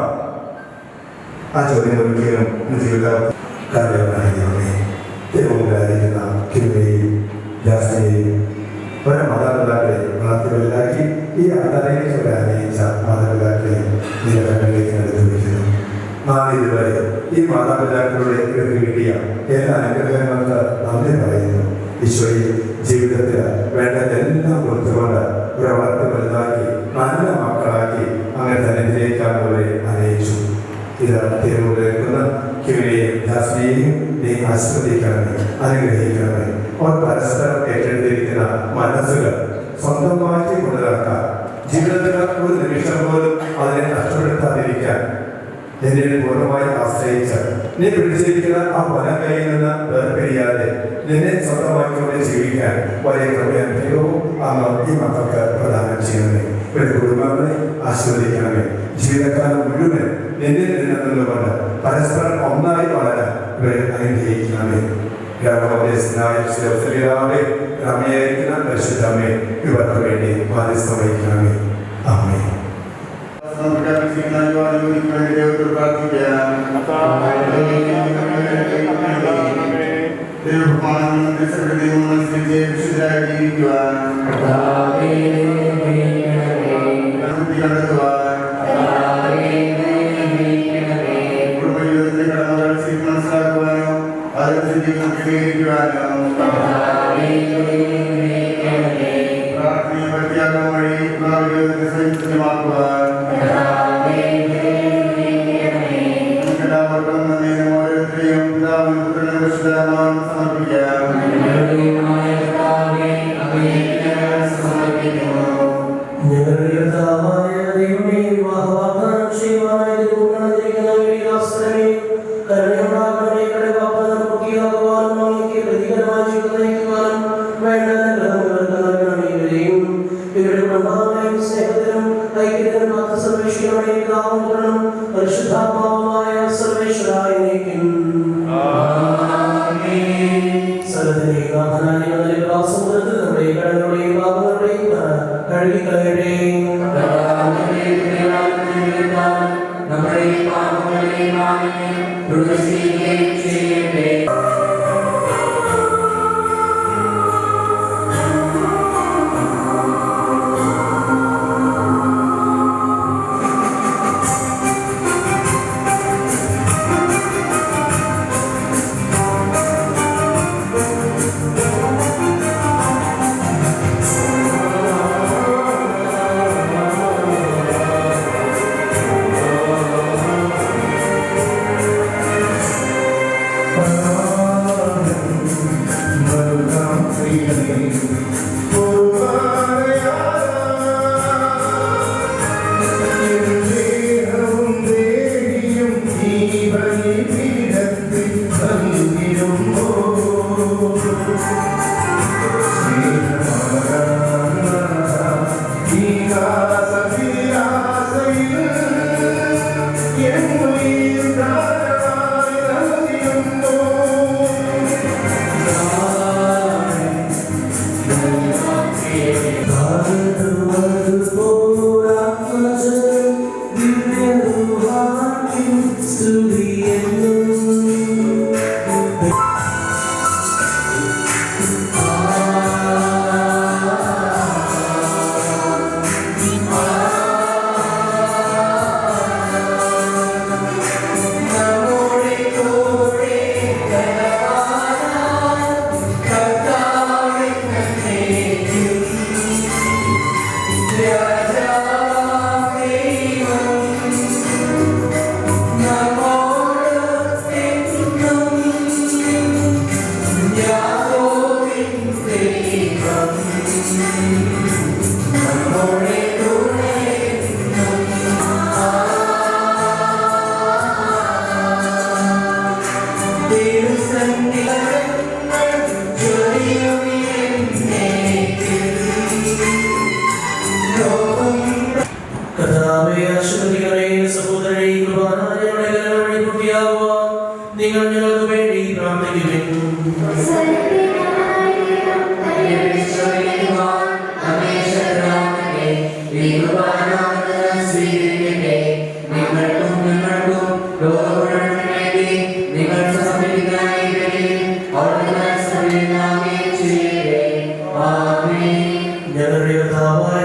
ആ ചോദ്യം ഒരിക്കലും ജീവിതം ദൈവമുണ്ടായിരിക്കുന്ന കിവിനെയും ജാസ്മിനെയും ഓരോ മാതാപിതാക്കളെ വളർത്തിവലുതാക്കി ഈ ആധാരയിലേക്ക് ആനയിച്ച മാതാപിതാക്കളെ നിലകളിലേക്ക് നടത്തിയിരിക്കുന്നു. ഇതുവരെ ഈ മാതാപിതാക്കളുടെ കിട്ടിയ എല്ലാ അനുഗ്രഹങ്ങൾക്ക് നന്ദി പറയുന്നു. ഈശോയെ ജീവിതത്തിൽ വേണ്ടതെല്ലാം കൊടുത്തുകൊണ്ട് ഒരു വളർത്തി വലുതാക്കി നല്ല മക്കളാക്കി അങ്ങനെ ധനത്തിലേക്കാൻ പോലെ അനയിച്ചു. ഇത് തിരുവുന്ന കിവിനെയും ജാസ്മിനെയും നീ ആസ്വദിക്കണമേ, അനുഗ്രഹിക്കണമേ. അവർ പരസ്പരം ഏറ്റെടുത്തിരിക്കുന്ന മനസ്സുകൾ സ്വന്തമാക്കി കൊണ്ടു നടക്കാം. ജീവിതത്തിൽ ഒരു നിമിഷം പോലും അതിനെ നഷ്ടപ്പെടുത്താതിരിക്കാൻ നിന്നെ പൂർണ്ണമായി ആശ്രയിച്ച് നീ പിടിച്ചിരിക്കുന്ന ആ വനം കയ്യിൽ നിന്ന് വേർപിരിയാതെ നിന്നെ സ്വന്തമാക്കിക്കൊണ്ട് ജീവിക്കാൻ വലിയ കൃപയനുഭവവും അങ്ങ് ഈ മക്കൾക്ക് പ്രദാനം ചെയ്യണമേ. ഇവരുടെ കുടുംബങ്ങളെ ആശീർവദിക്കണമേ. ജീവിതകാലം മുഴുവൻ നിന്നിൽ നിന്നുകൊണ്ട് പരസ്പരം ഒന്നായി വളരാൻ ഇവരെ അനുഗ്രഹിക്കണമേ. ഗ്രാമീകരിക്കുന്ന പരിശുദ്ധമേ ഇവർക്ക് വേണ്ടി ബാധ്യസ്ഥ വഹിക്കണമേ. ആമേൻ. പ്രാർത്ഥനയും സ്നേഹത്തിലും ഐക്യത്തിലും കാത്തു സർവേശ്വരയുടെ പിതാവും പുത്രനും പരിശുദ്ധാത്മാവുമായ സർവേശ്വരായിരിക്കും. സകലത്തിന്റെയും നാഥനായ സമുദ്രത്തിൽ നമ്മുടെ കടങ്ങളുടെയും പാപങ്ങളുടെയും കഴുകിക്കളയട്ടെ. നിങ്ങൾ ഞങ്ങൾക്ക് വേണ്ടി പ്രാർത്ഥിക്കുവിൻ. ഞങ്ങളുടെ കർത്താവായ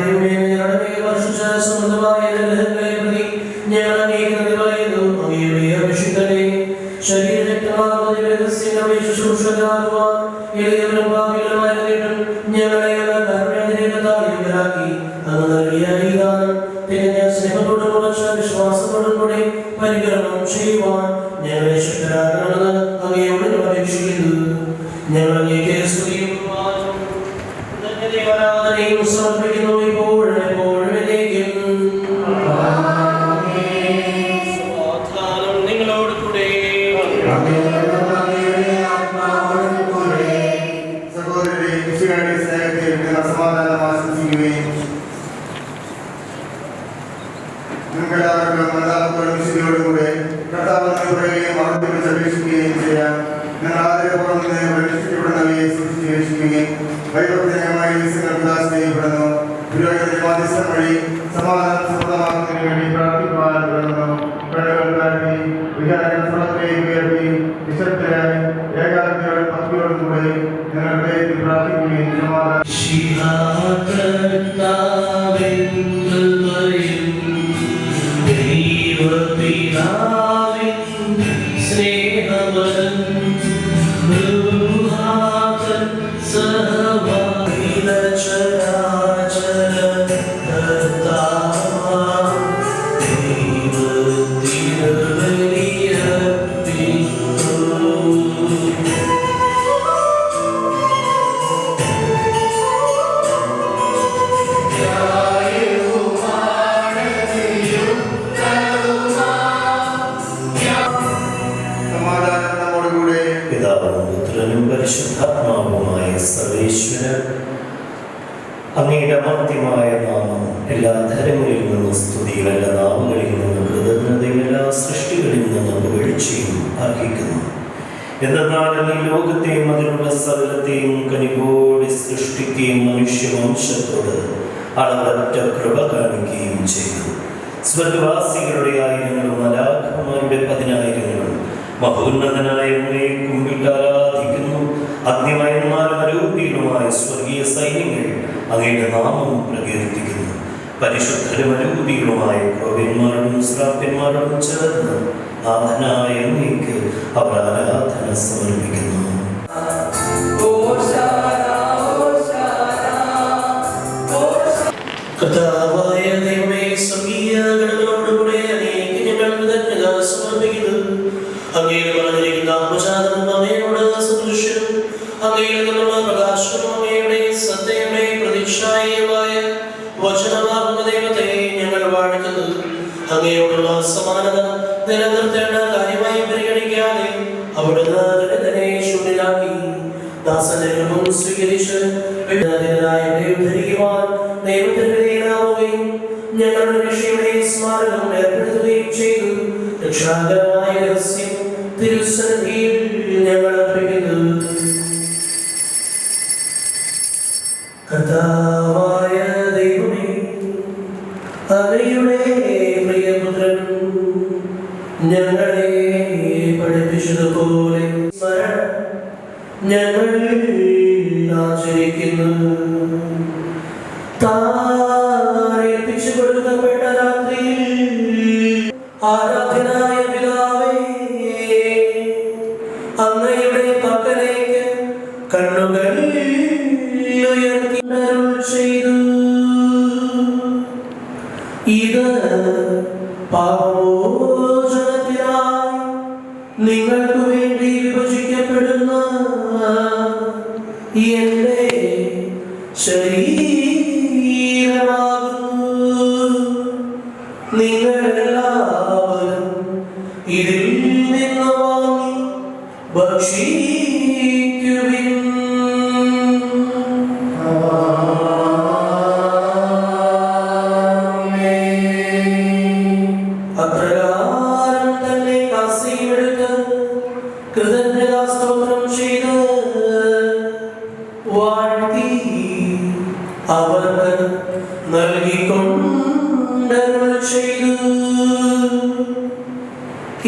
ഞങ്ങളുടെ വർഷിച്ച സമൃദ്ധമായ അനുഗ്രഹങ്ങളെ പ്രതി ഞങ്ങൾ അങ്ങേക്ക് പറയുന്നു. അങ്ങയുടെ അഭിഷിക്തനെ ശരീരരക്തമാകുന്ന രഹസ്യങ്ങളെ ശുശ്രൂഷകരാകുവാൻ എളിയവരും പാപികളുമായിരുന്നിട്ടും ഞങ്ങളെ കരുണാതിരേഖത്താക്കി അങ്ങ് നൽകിയ ഈ ദാനം തികഞ്ഞ സ്നേഹത്തോടും ഉറച്ച വിശ്വാസത്തോടും കൂടി പരികരണം ചെയ്യുവാൻ ഞങ്ങളെ ശക്തരാക്കണമെന്ന് അങ്ങയോട് ഞങ്ങൾ അപേക്ഷിക്കുന്നു. ഞങ്ങൾ അങ്ങേക്ക് സ്തുതിയും ആരാധനയും സമർപ്പിക്കുന്നു ഇപ്പോഴും എപ്പോഴും എന്നേക്കും. സമാധാനം നിങ്ങളോട് കൂടെ. സഹോദരരെ, ഈശോയുടെ സ്നേഹത്തിൽ നിങ്ങൾ സമാധാനം ആശംസിക്കുകയും നിങ്ങൾക്കെല്ലാവർക്കും എല്ലാവർക്കും വിശുദ്ധിയോടുകൂടെ കർത്താവിനെ പറയുകയും അവിടുത്തെ അപേക്ഷിക്കുകയും ചെയ്യാം. നിങ്ങൾ ആദരപൂർവ്വം പ്രതീക്ഷിക്കപ്പെടുന്നവയെ സൂക്ഷിച്ച് രക്ഷിക്കുകയും വൈഭവജനകമായ ദിവസങ്ങൾ ചെയ്യപ്പെടുന്നു. പുരോഹിതന്റെ മധ്യസ്ഥം വഴി സമാധാനം സമൃദ്ധമാക്കുന്നതിന് വേണ്ടി പ്രാർത്ഥിക്കുവാൻ തുടങ്ങുന്നു. കണ്ണുകൾ താഴ്ത്തി വിചാരങ്ങൾ സമർപ്പയിലേക്ക് ഉയർത്തി നിശബ്ദരായി ഏകാഗ്രതയോടും ഭക്തിയോടും കൂടെ നിങ്ങളുടെ പ്രാർത്ഥിക്കുകയും സമാധാനം പരിശുദ്ധാത്മാവുമായ സർവേശ്വരൻ അങ്ങയുടെ അമർത്യമായ നാമം എല്ലാ ധരങ്ങളിൽ നിന്നും സ്തുതിയും എല്ലാ നാവുകളിൽ നിന്നും കൃതജ്ഞതയും എല്ലാ സൃഷ്ടികളിൽ നിന്നും പുകഴ്ചയും അർഹിക്കുന്നു. എന്തെന്നാൽ ഈ ലോകത്തെയും അതിലുള്ള സകലത്തെയും കനിവോടെ സൃഷ്ടിക്കുകയും മനുഷ്യവംശത്തോട് അളവറ്റ കൃപ കാണിക്കുകയും ചെയ്തു. സ്വർഗവാസികളുടെ ആയിരങ്ങളും മലാഖമാരുടെ 10,000ങ്ങളും മഹോന്നതനായ അങ്ങയെ കുമ്പിട്ട് ആരാധിക്കുന്നു. അഗ്നിമയന്മാരും അരൂപികളുമായ സ്വർഗീയ സൈന്യങ്ങൾ അങ്ങയുടെ നാമം പ്രകീർത്തിക്കുന്നു. പരിശുദ്ധരും അരൂപികളുമായ ക്രോവ്യന്മാരോടും ശ്രാപ്യന്മാരോടും ചേർന്ന് നാഥനായ അങ്ങേക്ക് അവർ ആരാധന സമർപ്പിക്കുന്നു. കർത്താവായ ദൈവമേ, സ്വർഗീയ ഗണങ്ങളോടുകൂടെ അങ്ങേക്ക് ഞങ്ങൾ കൃതജ്ഞത സമർപ്പിക്കുന്നു. അങ്ങയുടെ വളർന്നിരിക്കുന്ന ആത്മജാതനും അങ്ങയോട് സദൃശ്യനും അങ്ങയിൽ നിന്നുള്ള പ്രകാശവും അങ്ങയുടെ സത്യയുടെ പ്രതിച്ഛായയുമായ വചനമാകുന്ന ദൈവത്തെ ഞങ്ങൾ വാഴ്ത്തുന്നു. അങ്ങയോടുള്ള സമാനത നിലനിർത്തേണ്ട കാര്യമായി പരിഗണിക്കാതെ അവിടുന്ന് തന്നെ ശൂന്യനാക്കി ദാസന്റെ രൂപം സ്വീകരിച്ച് ധരിക്കുവാൻ ദൈവത്തിന് വിധേയനാവുകയും ഞങ്ങളുടെ രക്ഷയുടെ സ്മാരകം ഏർപ്പെടുത്തുകയും ചെയ്തു. രക്ഷാകരമായ രഹസ്യം തിരുസന്നിധിയിൽ ഞങ്ങൾ അർപ്പിക്കുന്നു. കർത്താവായ ദൈവമേ, അങ്ങയുടെ പ്രിയപുത്രൻ ഞങ്ങളെ പഠിപ്പിച്ചതുപോലെ ഞങ്ങൾ ആചരിക്കുന്നു. താനേൽപ്പിച്ചു കൊടുക്കപ്പെട്ട രാത്രിയിൽ ആരാധനായ പിതാവേ, അങ്ങയുടെ പക്കലേക്ക് കണ്ണുകൾ ഉയർത്തി അരുൾ ചെയ്തു. ഇത് പാപമോചനത്തിനായി നിങ്ങൾക്ക് വേണ്ടി വിഭജിക്കപ്പെടുന്ന എന്റെ ശരീരമാകുന്നു. നിങ്ങളെല്ലാവരും ഇതിൽ നിന്ന് വാങ്ങി ഭക്ഷിക്കുവിൻ. അപ്രകാരം തന്നെ കാസിയെടുത്ത് കൃതജ്ഞതാസ്തോത്രം ചെയ്ത് വാഴ്ത്തി അവർക്ക് നൽകിക്കൊണ്ടരുൾ ചെയ്തു.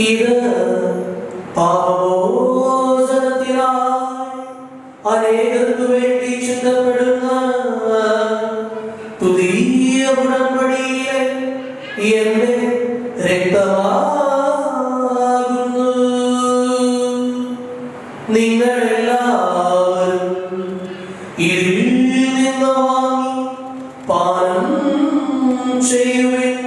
ഇത് പാപമോചനത്തിനായി അനേകർക്ക് വേണ്ടി ചിന്തപ്പെടുന്ന പുതിയ ഉടമ്പടിയിലെ എന്റെ രക്തമാകുന്നു. നിങ്ങളെല്ലാവരും ഇതിൽ നിന്ന് വാങ്ങി പാനം ചെയ്യുവിൻ.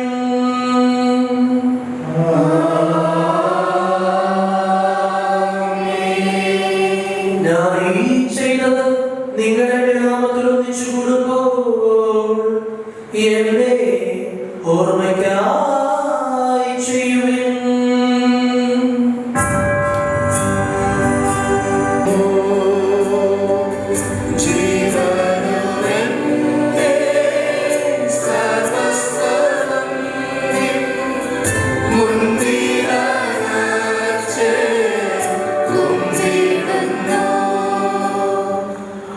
ഞാൻ ഈ ചെയ്തത് നിങ്ങളുടെ നാമത്തിൽ ഒന്നിച്ചു കൂടുമ്പോൾ എന്റെ ഓർമ്മയ്ക്കായി ചെയ്യുവിൻ.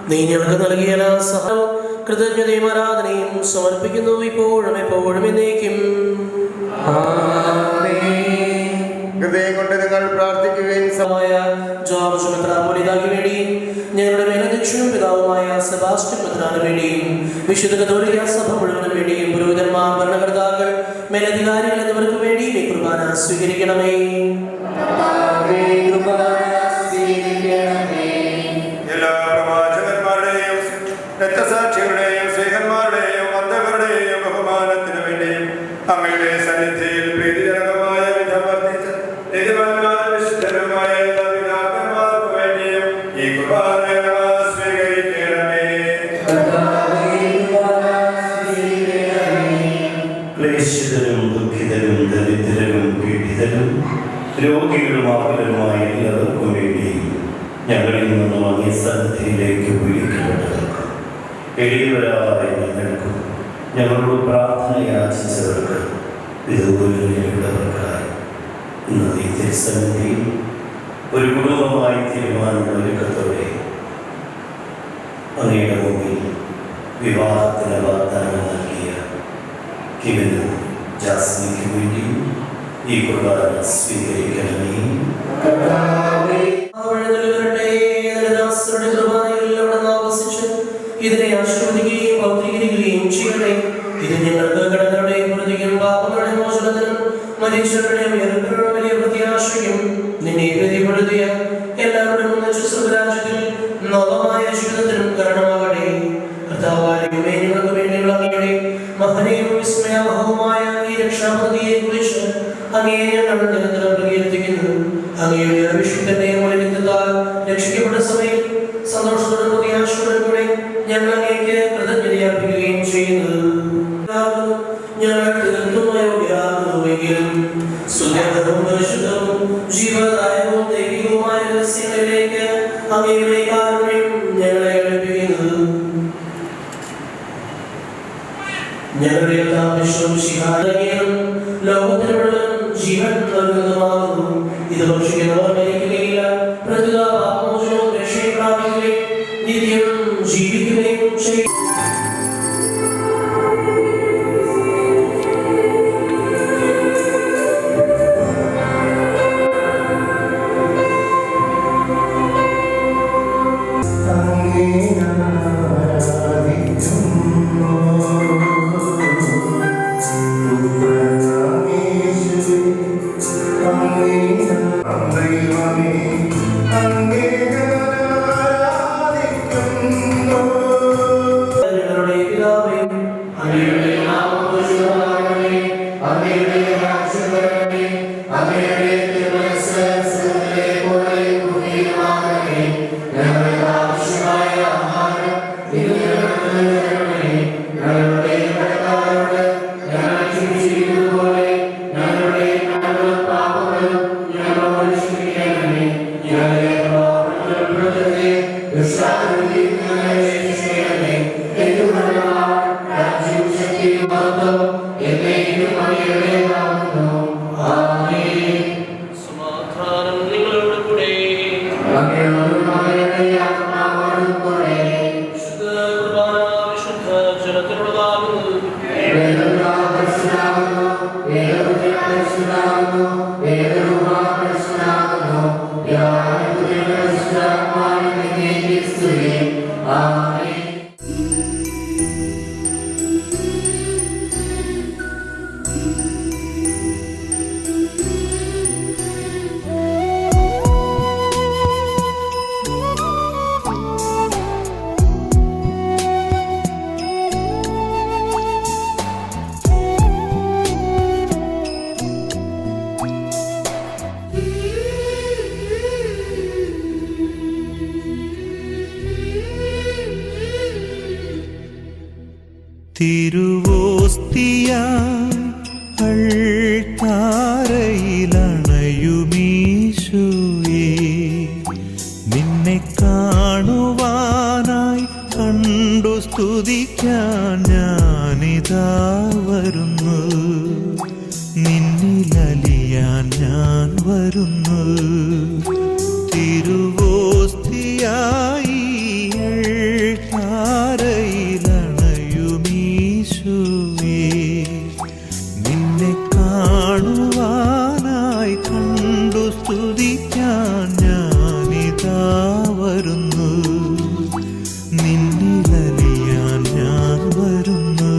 നീ ഞങ്ങൾക്ക് നൽകിയ എല്ലാ സഹായവും കൃതജ്ഞതയും ആരാധനയും സമർപ്പിക്കുന്നു, ഇപ്പോഴും എപ്പോഴും എന്നേക്കും. ഹൃദയം കൊണ്ട് നിങ്ങൾ പ്രാർത്ഥിക്കുകയും ജോർജ് മെത്രാപ്പോലീത്തായ്ക്ക് വേണ്ടിയും ഞങ്ങളുടെ മേലധ്യക്ഷനും പിതാവുമായ സെബാസ്റ്റ്യൻ മെത്രാന് വേണ്ടിയും വിശുദ്ധ കത്തോലിക്കാ സഭ മുഴുവനും വേണ്ടിയും പുരോഹിതന്മാർ, ഭരണകർത്താക്കൾ, മേലധികാരികൾ എന്നിവർക്ക് വേണ്ടിയും ഈ കുർബാന സ്വീകരിക്കണമേ. എല്ലാ പ്രവാചകന്മാരുടെയും രക്തസാക്ഷികളുടെയും സ്നേഹന്മാരുടെയും അന്ധകരുടെയും ബഹുമാനത്തിനു വേണ്ടിയും അങ്ങയുടെ സന്നിധിയിൽ പ്രീതിജനകമായ വിധം വർദ്ധിച്ച യജമാന്മാരും വിശുദ്ധരുമായ എല്ലാ പിതാക്കന്മാർക്കു വേണ്ടിയും ഈ കുർബാന സ്വീകരിക്കണമേ. ക്ലേശിതരും ദുഃഖിതരും ദരിദ്രരും പീഡിതരും രോഗികളും ആകുലരുമായ എല്ലാവർക്കും വേണ്ടിയും ഞങ്ങളിൽ നിന്നും അങ്ങേ സന്നിധിയിലേക്ക് വിളിക്കപ്പെട്ടവർക്കും എളിയവരായ ഞങ്ങൾക്കും ഞങ്ങളോട് പ്രാർത്ഥന യാചിച്ചവർക്ക് ഇതുപോലെ നേരിടുന്നവർക്കായി ഇന്ന് ഈ തിരുസന്നിധിയിൽ ഒരു കുടുംബമായി തീരുമാനമുള്ള ഒരുക്കത്തോടെ അങ്ങയുടെ മുമ്പിൽ വിവാഹത്തിന് വാഗ്ദാനം നൽകിയ കിവിനും ജാസ്മിക്ക് വേണ്ടി ഈ കുർബാന സ്വീകരിക്കണമേ. ഇതിനെ ആശ്രവദിക്കുകയും പൗത്രീകരിക്കുകയും ചെയ്യട്ടെ. ഇത് ഞങ്ങൾക്ക് കടങ്ങളുടെയും പ്രതിയും പാപങ്ങളുടെയും മോചനത്തിനും മനുഷ്യരുടെയും വലിയ പ്രത്യാശയും നിന്നെ പ്രീതിപ്പെടുത്തിയ എല്ലാവരും രാജ്യത്തിൽ നവമായ ജീവിതത്തിനും കാരണമാകട്ടെ. കർത്താവായ ഞങ്ങൾക്ക് വേണ്ടിയുള്ള അങ്ങയുടെ മഹനീയവും വിസ്മയമഹവുമായ ഈ രക്ഷാപദ്ധതിയെ കുറിച്ച് അങ്ങയെ ഞങ്ങൾ നിരന്തരം പ്രകീർത്തിക്കുന്നു. അങ്ങയുടെ അഭിഷിക്തന്റെ മൂല്യത്താൽ രക്ഷിക്കപ്പെട്ട സമയം സന്തോഷത്തോടും പ്രത്യാശയോടും കൂടെ ഞങ്ങൾ അങ്ങേക്ക് കൃതജ്ഞതയർപ്പിക്കുകയും ചെയ്യുന്നു. ഞങ്ങൾ തീർത്തുമായോഗ്യരാകുന്നുവെങ്കിലും സുന്ദരവും പരിശുദ്ധവും ജീവദായകവും ദൈവികവുമായ രഹസ്യങ്ങളിലേക്ക് അങ്ങയുടെ കാരുണ്യം ഞങ്ങളെ അടുപ്പിക്കുന്നു. ഞങ്ങളുടെ എല്ലാം വിശ്വസിക്കാനും ലോകത്തിന് മുഴുവൻ ജീവൻ നൽകുന്നതുമാകുന്നു. ഇത് ഭക്ഷിക്കുന്നവർ മരിക്കുകയില്ല, പ്രത്യുത പാപമോചനവും രക്ഷയും പ്രാപിക്കുകയും നിത്യം ജീവിക്കുകയും ചെയ്യും. തിരുവോസ്തിയായി അൾത്താരയിലണയുമീശോയേ, നിന്നെ കാണുവാനായി കണ്ടു സ്തുതിക്കാൻ ഞാനിതാ വരുന്നു. നിന്നിലലിയാൻ ഞാൻ വരുന്നു. തിരുവോസ്തിയായി നിന്നെ കാണുവാനായി കണ്ടു സ്തുതിക്കാൻ ഞാനിതാ വരുന്നു. നിന്നിലലിയാൻ ഞാൻ വരുന്നു.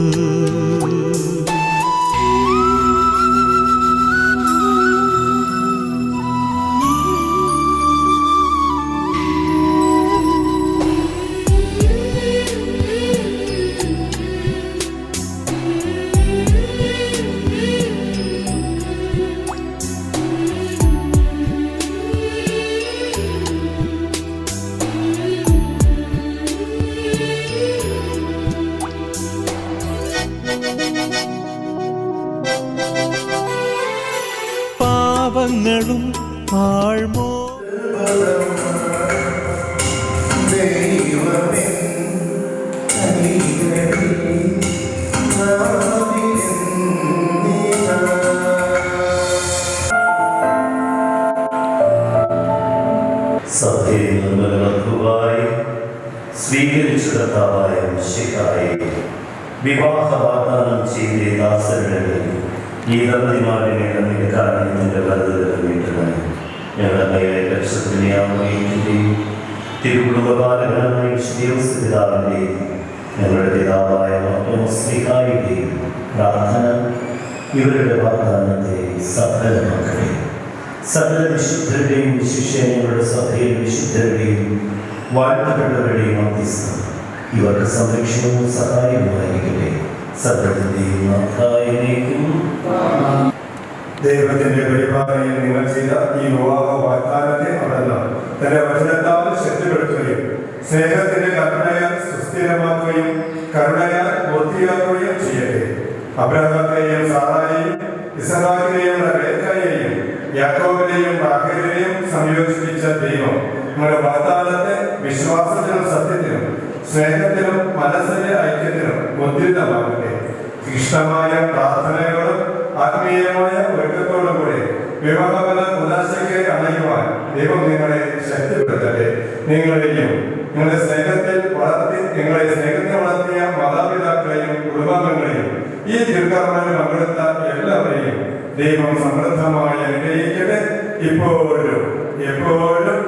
പാപങ്ങളും ആഴ്മോ ദൈവമേ വിവാഹ വാഗ്ദാനം ചെയ്ത ദാസരുടെ ഈ ദമ്പതിമാരുടെ നിന്റെ കാരണത്തിന്റെ വലുത് വീട്ടുന്നത് ഞങ്ങളുടെ ലക്ഷത്തിനെയും തിരുകുടുംബകാരകനായ പിതാവിൻ്റെയും ഞങ്ങളുടെ പിതാവായ സ്ലിഹായുടെയും പ്രാർത്ഥന ഇവരുടെ വാഗ്ദാനത്തെ സഫലമാക്കട്ടെ. സകല വിശുദ്ധരുടെയും ശിഷ്യങ്ങളുടെ സഭയിലെ വിശുദ്ധരുടെയും വാഴ്ത്തപ്പെട്ടവരുടെയും മധ്യസ്ഥം ഇവർക്ക് സംരക്ഷണവും സഹായവുമായിരിക്കട്ടെ. സകലത്തിന്റെയും നാഥായിലേക്കും. ദൈവത്തിന്റെ പരിപാലനയിൽ നിങ്ങൾ ചെയ്ത ഈ വിവാഹ വാഗ്ദാനത്തെ അവിടുന്ന് തന്റെ വചനത്താൽ ശക്തിപ്പെടുത്തുകയും സ്നേഹത്തിന്റെ കരുണയാൽ സുസ്ഥിരമാക്കുകയും കരുണയാൽ പൂർത്തിയാക്കുകയും ചെയ്യട്ടെ. അബ്രഹാമിനെയും സാറായെയും ഇസഹാക്കിനെയും റബേക്കയെയും യാക്കോബിനെയും റാഹേലിനെയും സംയോജിപ്പിച്ച ദൈവം നിങ്ങളുടെ വാഗ്ദാനത്തെ വിശ്വാസത്തിനും സത്യത്തിനും സ്നേഹത്തിനും മനസ്സിന്റെ ഐക്യത്തിനും മുദ്രിതമാകട്ടെ. തീക്ഷ്ണമായ പ്രാർത്ഥനയോടും ആത്മീയമായ ഒരുക്കത്തോടും കൂടി വിവാഹബല ഉദാശയ്ക്ക് അണയുവാൻ ദൈവം നിങ്ങളെ ശക്തിപ്പെടുത്തട്ടെ. നിങ്ങളെയും നിങ്ങളുടെ സ്നേഹത്തിൽ വളർത്തിയ മാതാപിതാക്കളെയും കുടുംബാംഗങ്ങളെയും ഈ തിരുക്കർമ്മത്തിൽ പങ്കെടുത്ത എല്ലാവരെയും ദൈവം സമൃദ്ധമായി അനുഗ്രഹിക്കട്ടെ. ഇപ്പോഴും എപ്പോഴും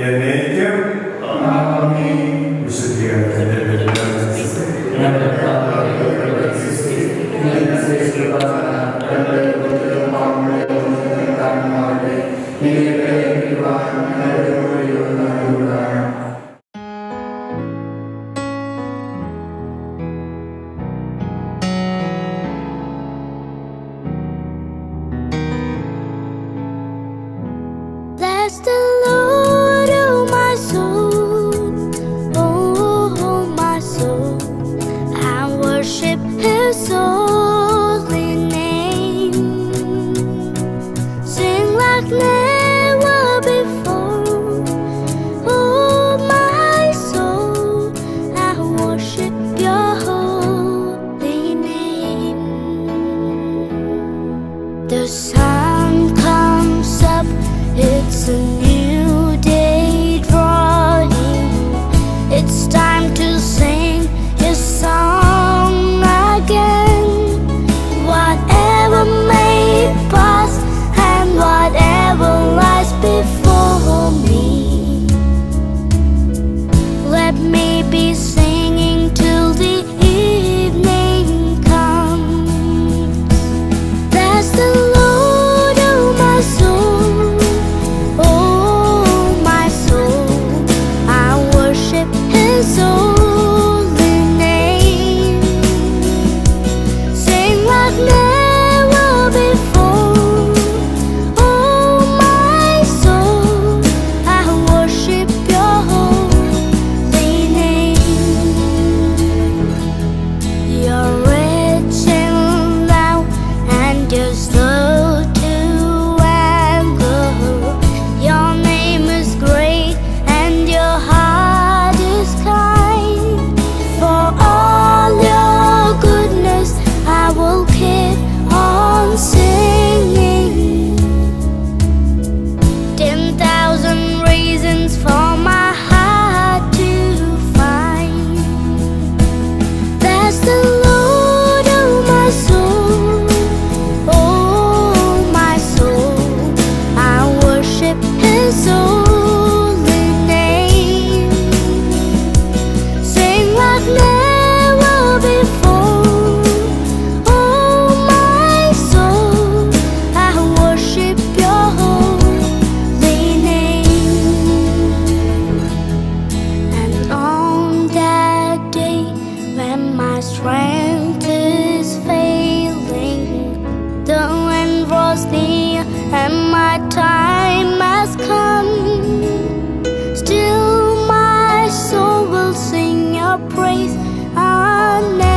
എന്നേക്കും. വിശുദ്ധീകരണത്തിന്റെ Bless the Lord, oh my soul, oh my soul, I worship His holy name. Sing like never before, oh my soul, I worship Your holy name. The sun comes up, it's a new day drawing. It's time to sing His song again. Whatever may pass and whatever lies before me, let me be singing till the evening comes. Bless the Lord, oh my soul, oh my soul, I worship His holy name. Sing like never before, oh my soul, I worship Your holy name. You're rich in love and You're slow to anger. Your name is great and Your heart is kind. For all Your goodness I will keep on singing. 10,000 reasons for my heart to find. Bless the Lord, oh my soul, oh my soul, I worship His holy name. Sing like never before, oh my soul, I worship Your holy name. And on that day when my strength is failing, the end was near and my time has come, still my soul will sing Your praise unending.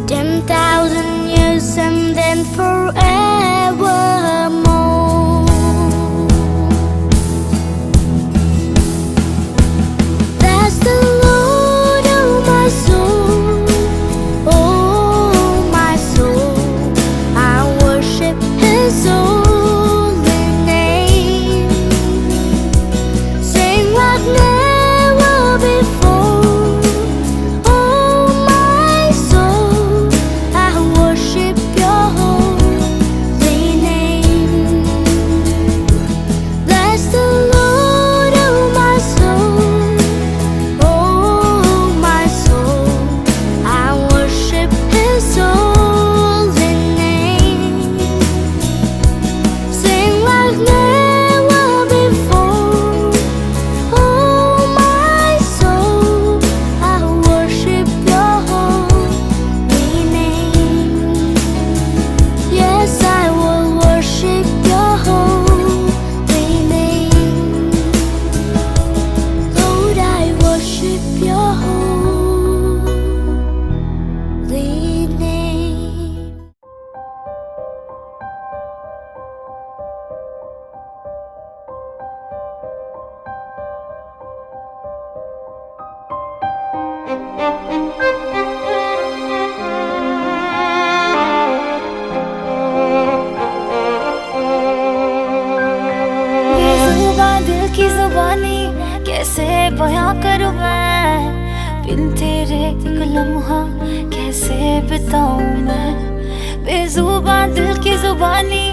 10,000 years and then forevermore. Bless the Lord, oh my soul, oh my soul, I worship His holy name. Sing like never before, बिन तेरे एक लम्हा कैसे बिताऊं मैं, बेजुबां दिल की जुबानी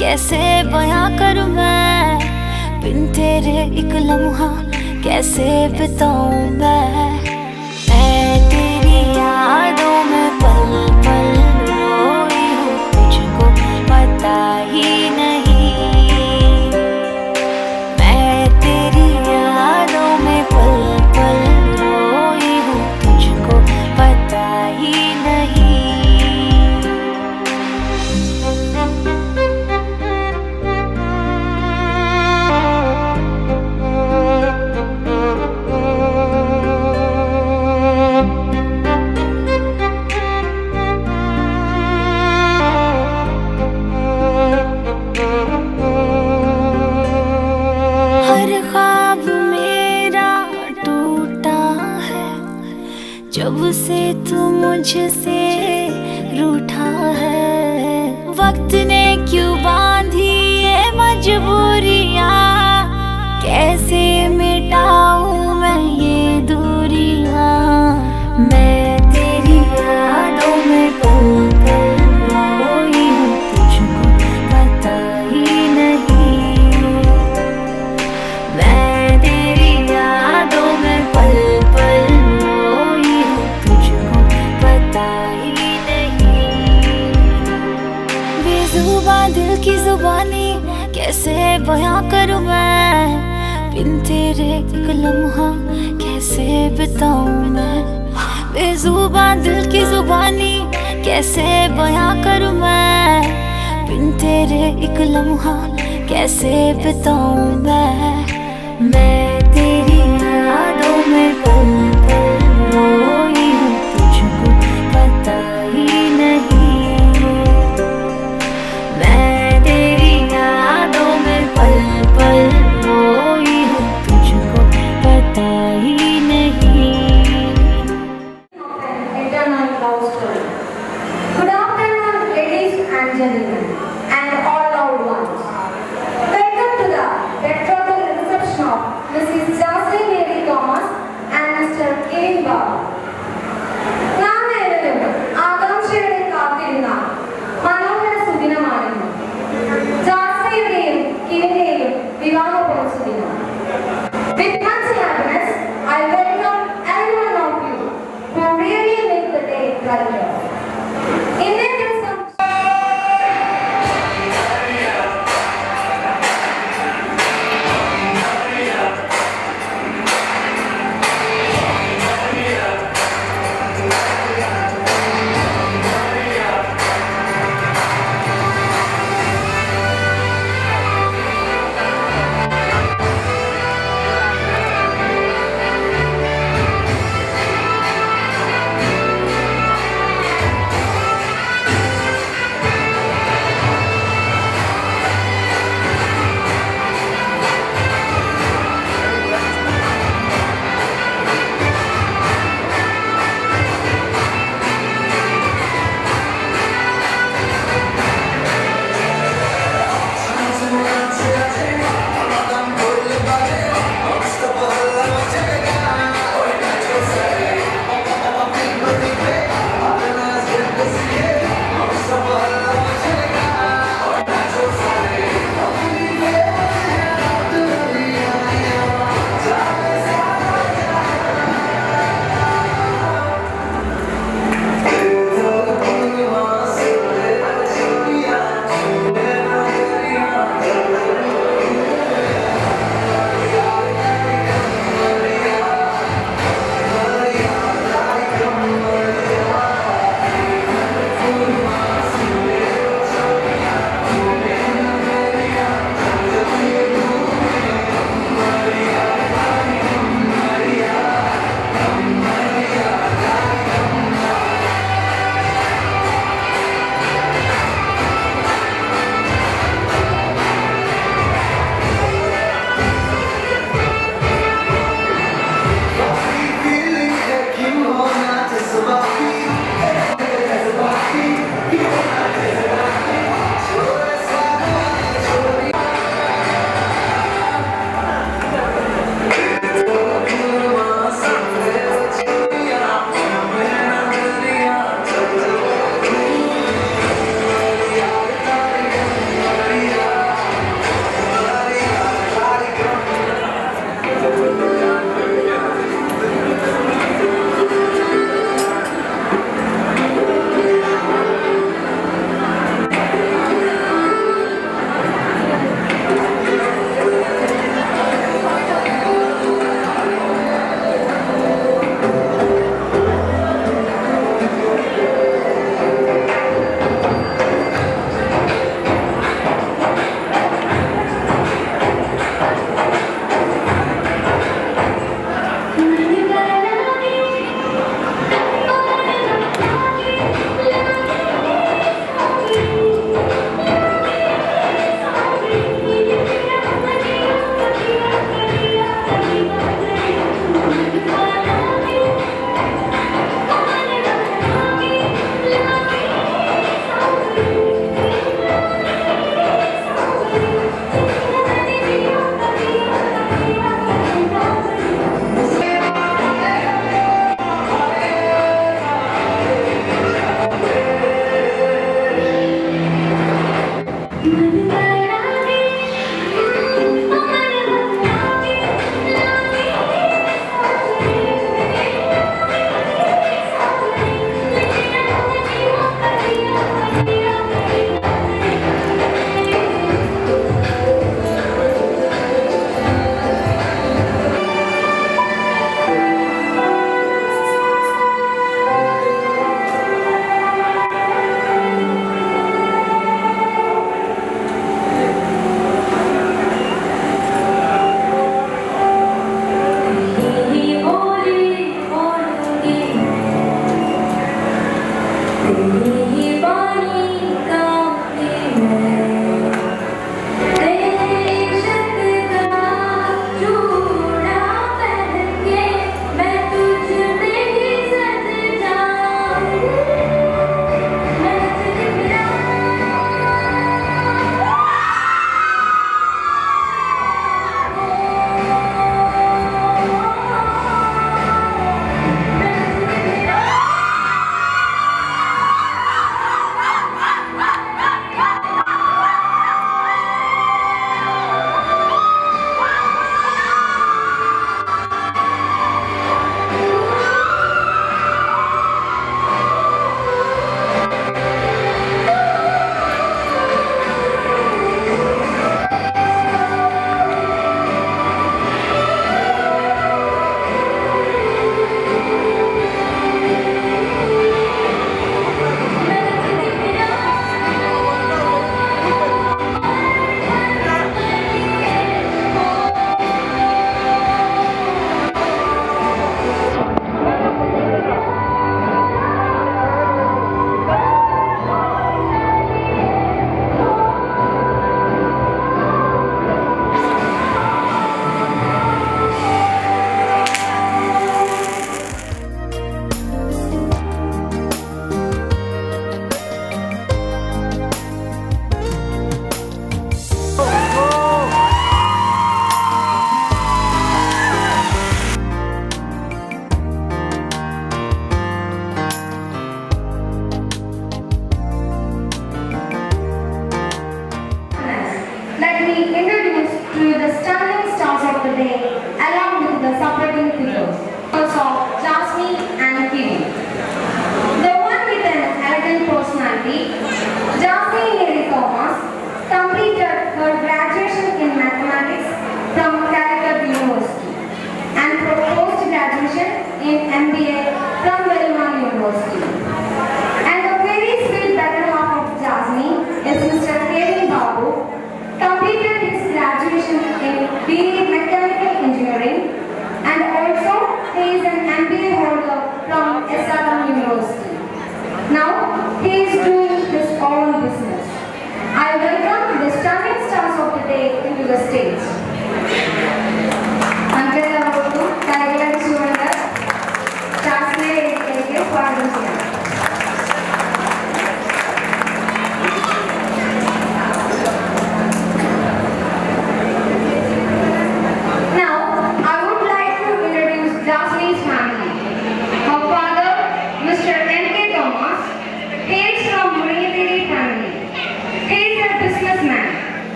कैसे बयां करूं मैं, बिन तेरे एक लम्हा कैसे बिताऊं मैं तेरी यादों में पल पल रोई हूँ, तुझको पता ही नहीं। मैं तेरी यादों में पल पल रोई हूँ, तुझको पता ही नहीं। हर ख्वाब मेरा टूटा है जब से तू मुझसे रूठा है, वक्त ने क्यों बांधी ये मजबूरियां, कैसे मिटाऊं मैं ये दूरियां। मैं तेरी यादों में पल पल रोई हूँ, तुझको पता ही नहीं। मैं तेरी यादों में पल पल रोई हूँ, तुझको पता ही नहीं। बेजुबां दिल की जुबानी कैसे बयां करूं मैं, बिन तेरे एक लम्हा कैसे बिताऊं मैं, बेजुबां दिल की जुबानी कैसे बयां करूं मैं, बिन तेरे एक लम्हा कैसे बिताऊं मैं तेरी यादों में पल पल रोई हूँ, तुझको पता ही नहीं। मैं तेरी यादों में पल पल रोई हूँ, तुझको पता ही नहीं। Eternal love story. Good afternoon, ladies and gentlemen, and all loved ones. Welcome to the betrothal reception of Mrs. Jasmine Mary Thomas and Mr. Kevin Babu. നാം ഏവരും ആകാംക്ഷയോടെ കാത്തിരുന്ന മനോഹര സുദിനമായിരുന്നു ജാസ്മിയുടെയും കിവിന്റെയും വിവാഹോത്സവ സുദിനം. With much happiness, I welcome every one of you who really make the day brighter. In their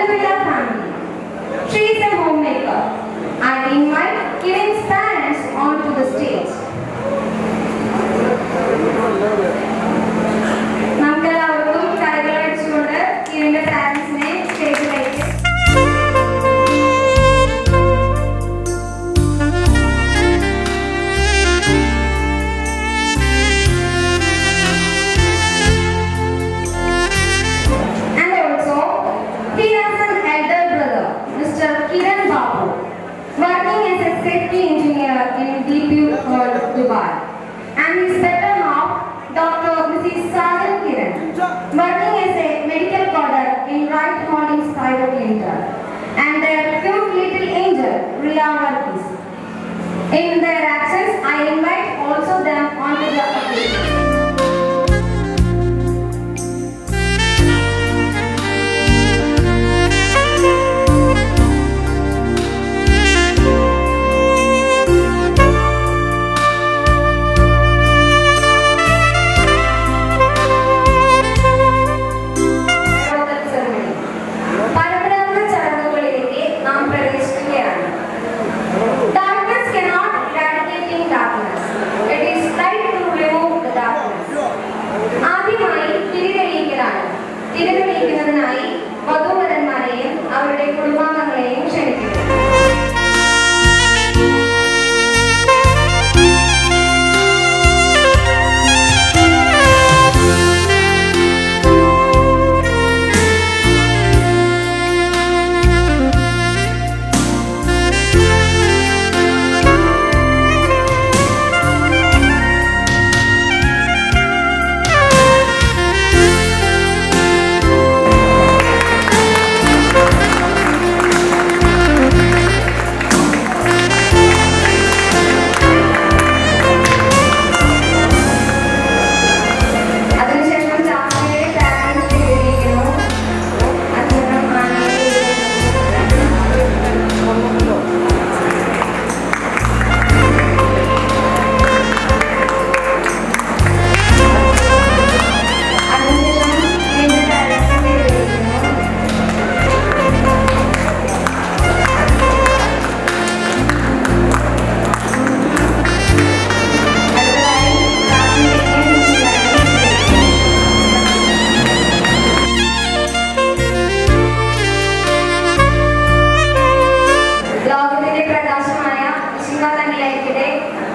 Bougainvillea family. She is a homemaker. I invite Kiran's parents onto the stage. നമുക്കെല്ലാവർക്കും കൈകൾ അടിച്ചുകൊണ്ട് കിരണിന്റെ പാരന്റ്സിനെ സ്റ്റേജിലേക്ക് Dubai. And his better half, Dr. Mrs. Sajan Kiran, working as a medical coder in Right Holdings Private Limited, and their cute little angel, Riya Varghese. In their absence, I invite also them onto the occasion. തിരഞ്ഞെടുക്കുന്നതിനായി വധൂവരന്മാരെയും അവരുടെ കുടുംബാംഗങ്ങളെയും ക്ഷണിക്കുന്നു.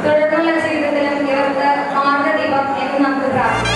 തുടർന്നുള്ള ജീവിതത്തിലും ഇവർക്ക് മാർഗദീപം എന്ന് നമുക്ക് പ്രാർത്ഥിക്കാം.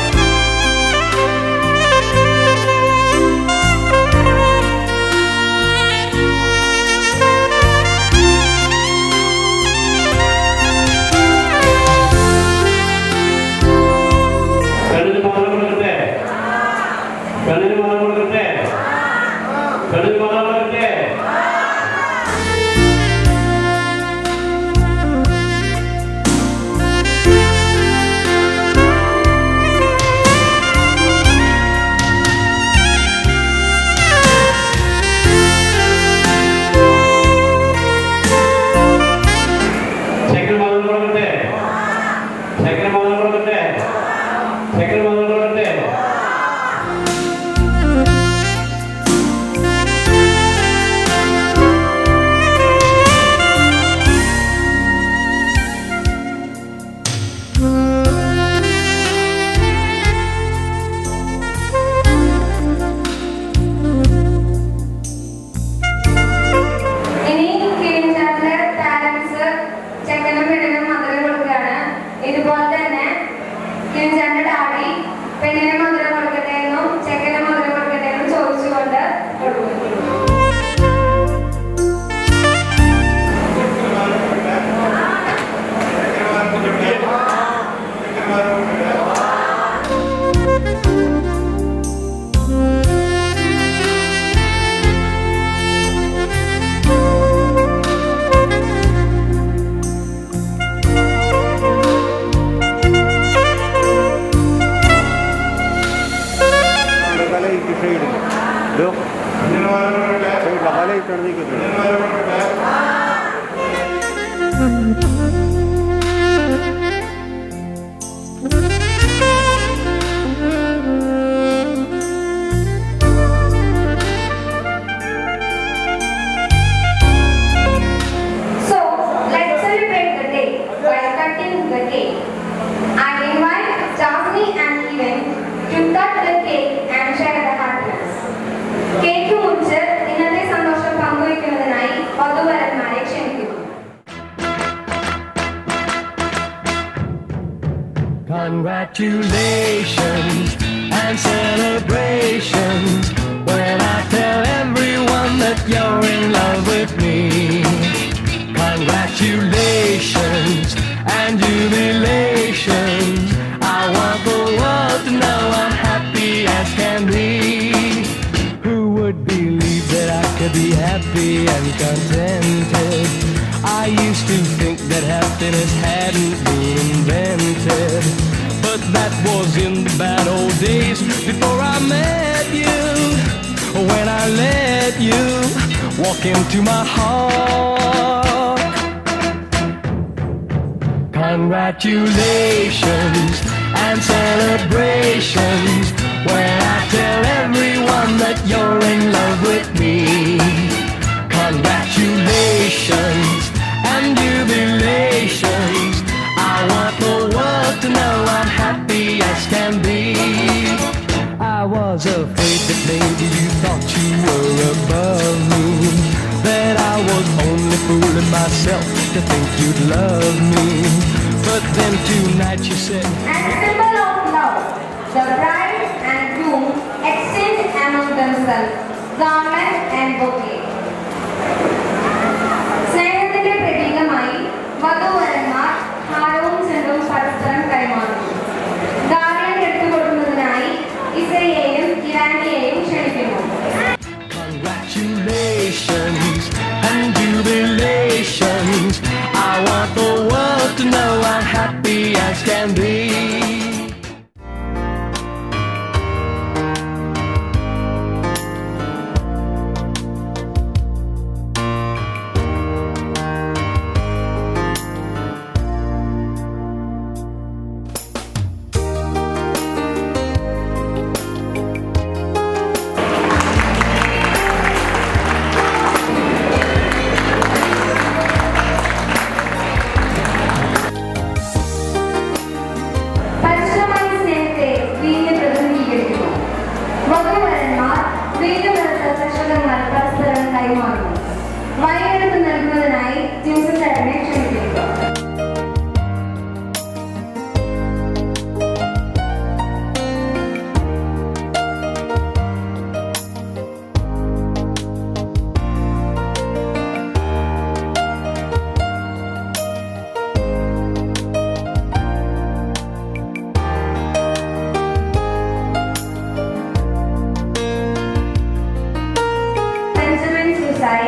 Congratulations and celebrations when I tell everyone that you're in love with me. Congratulations and jubilations. I want the world to know I'm happy as can be. Who would believe that I could be happy and contented? I used to think that happiness hadn't been invented, but that was in the bad old days before I met you. When I let you walk into my heart. Congratulations and celebrations when I tell everyone that you're in love with me. Congratulations and jubilations. I want the world to know I'm happy as can be. I was afraid that maybe you thought you were above me, that I was only fooling myself to think you'd love me. But then tonight you said, As a symbol of love, the bride and groom exchange among themselves garment and bouquet. സ്നേഹത്തിന്റെ പ്രതീകമായി വധൂവരന്മാർ ഹാരവും ചെണ്ടും പരസ്പരം കൈമാറുന്നു. ഗാർഡിയൻ എടുത്തുകൊടുക്കുന്നതിനായി ഇസ്രയേലും ഇറാനിയെയും ക്ഷണിക്കുന്നു. Congratulations and jubilations. I want the world to know I'm happy as can be. പരിശുദ്ധമായ സ്നേഹത്തെ വീഞ്ഞ് പ്രതിനിധീകരിക്കുന്നു. വധൂവരന്മാർ വീണ്ടുമെടുത്ത ചഷകങ്ങൾ പരസ്പരം കൈമാറുന്നു. വൈനെടുത്ത് നൽകുന്നതിനായി ജ്യൂസച്ചേട്ടനെ ക്ഷണിക്കുന്നു. Benjamin Susai,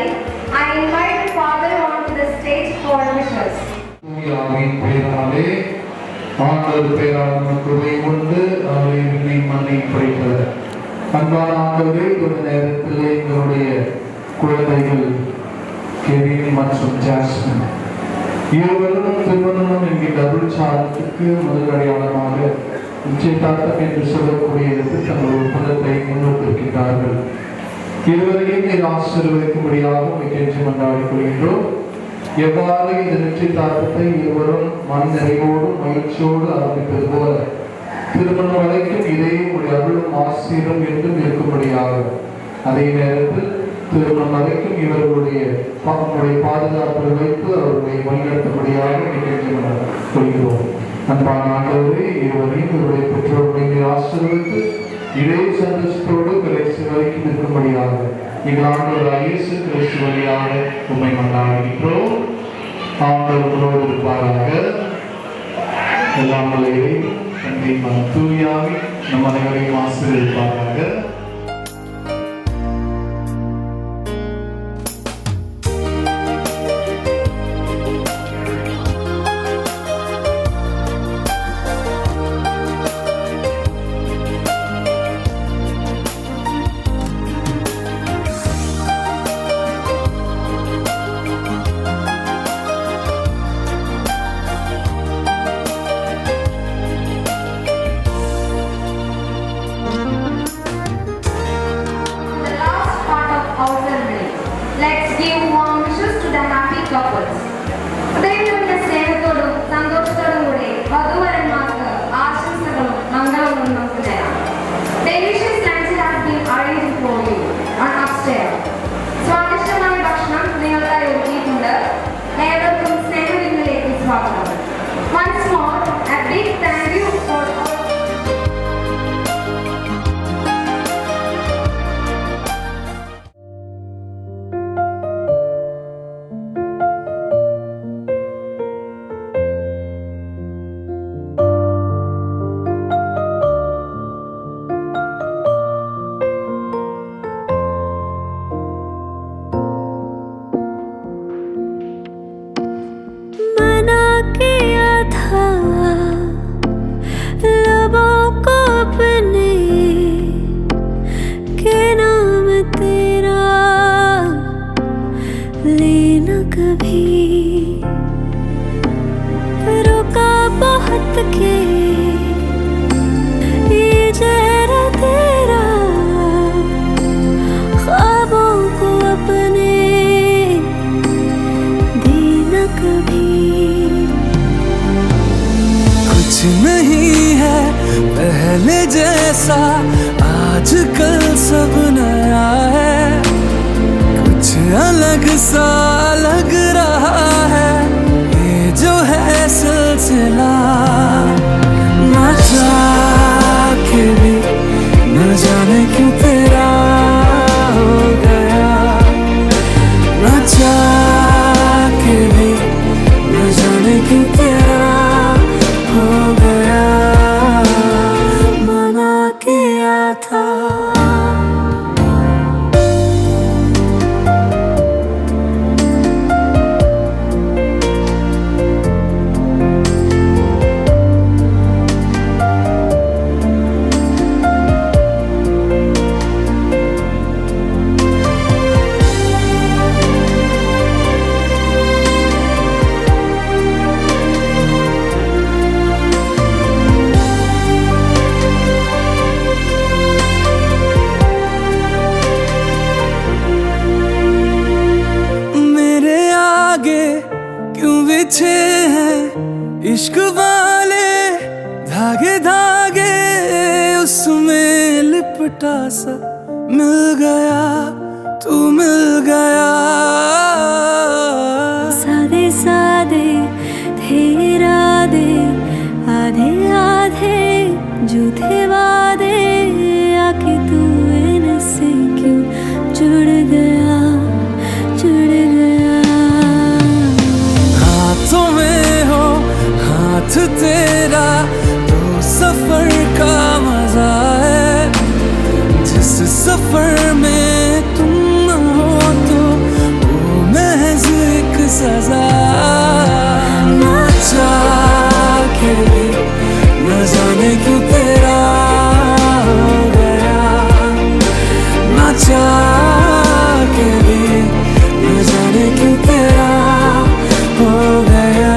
I invite Father onto the stage for wishes. தூயாவின் பெயராலே ஆண்டவர் பெயரால் கிருபை கொண்டு அவரை விண்ணை மண்ணை படைத்தவர். அன்பான ஆண்டவரே, இந்த நேரத்தில் எங்களுடைய குழந்தைகள் கெவின் மற்றும் ஜாஸ்மின் இருவரும் திருமணம் என்கின்ற அருள்சாதனத்துக்கு முதல் அடையாளமாக நிச்சயதார்த்தம் என்று சொல்லக்கூடியதற்கு தங்கள் ஒப்பந்தத்தை முன்வைத்திருக்கிறார்கள். இருவரையும் நீர் ஆசீர்வதிக்கும்படியாக கெஞ்சி மன்றாடிக் கொள்கின்றோம். எவ்வாறு இந்த நிச்சயதார்த்தத்தை இருவரும் மன நிறைவோடும் மகிழ்ச்சியோடு ஆரம்பிப்பது போல திருமணம் வரைக்கும் இதே உடைய அருளும் ஆசீரும் என்றும் இருக்கும்படியாக, அதே நேரத்தில் திருமணம் வரைக்கும் இவர்களுடைய பாதுகாப்பு வைத்து அவர்களை வழிநடத்தும்படியாக கெஞ்சி கொள்கிறோம். அன்பான ஆண்டவரே, இருவரையும் இவருடைய பெற்றோர்களை ஆசீர்வதித்து இதே சந்தோஷத்தோடு கடைசி வரைக்கும் இருக்கும்படியாக எங்கள் ஆண்டவர் இயேசு கிறிஸ்து வழியாக உம்மை மன்றாடுகின்றோம். ஆண்டவர்களோடு இருப்பாராக. எல்லாம் வல்ல இறைவன் தந்தை மகன் தூய ஆவி நம் அனைவரையும் ஆசீர்வதிப்பாராக. के ये चेहरा तेरा ख्वाबों को अपने देना कभी। कुछ नहीं है पहले जैसा, आजकल सब नया है, कुछ अलग सा लग रहा है ये जो है सिलसिला। ना चाह के भी न जाने क्यों तेरा हो गया, ना चाह के भी न जाने क्यों तेरा हो गया, मना किया था। पीछे हैं इश्क वाले धागे धागे, उसमें लिपटा सा मिल गया, तू मिल गया। सादे सादे थे इरादे, आधे आधे झूठे वादे, आके तू इनसे क्यों जुड़ गया, जुड़ गया। हाथों में हो हाथ तेरा, तो सफर का मजा है, जिस सफर में तुम न हो तो वो महज एक सजा। ना चाह के भी न जाने क्यों तेरा हो गया, ना चाह के भी न जाने क्यों तेरा हो गया।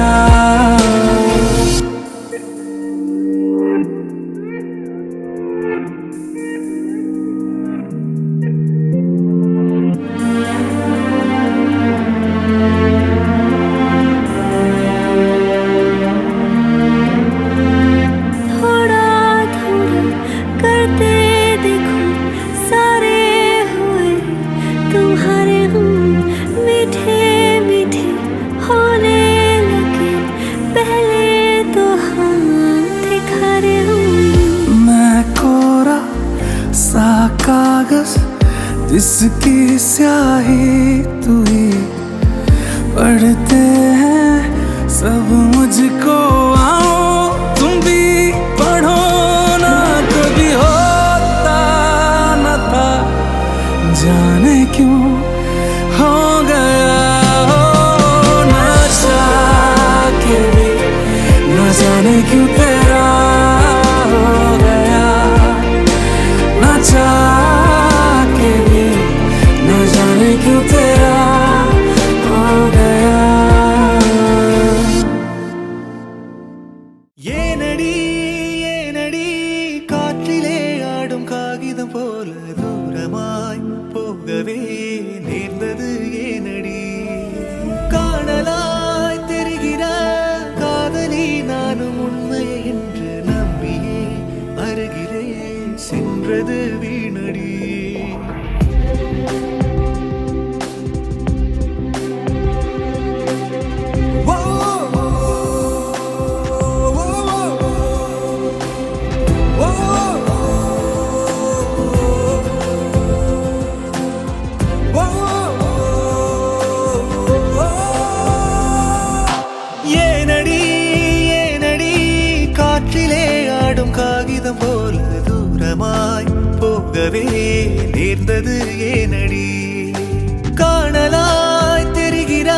कागज जिसकी स्याही तू ही, पढ़ते हैं सब मुझको, आओ तुम भी पढ़ो ना। कभी होता न था जाने क्यों हो गया, हो ना चाह के भी न जाने क्यों तेरा हो गया, ना चाह के भी न जाने क्यों तेरा हो गया। ஏனடி காற்றிலே ஆடும் காகிதம் போல தூரமாய் போகவே நேர்ந்தது ஏனடி, காணலாய் தெரிகிற காதலி நானும் உண்மை என்று நம்பியே அருகிலே சென்றது வீணடி. ஏனடி காற்றிலே ஆடும் காகிதம் போல தூரமாய் போகவே நேர்ந்தது ஏனடி, காணலாய் தெரிகிற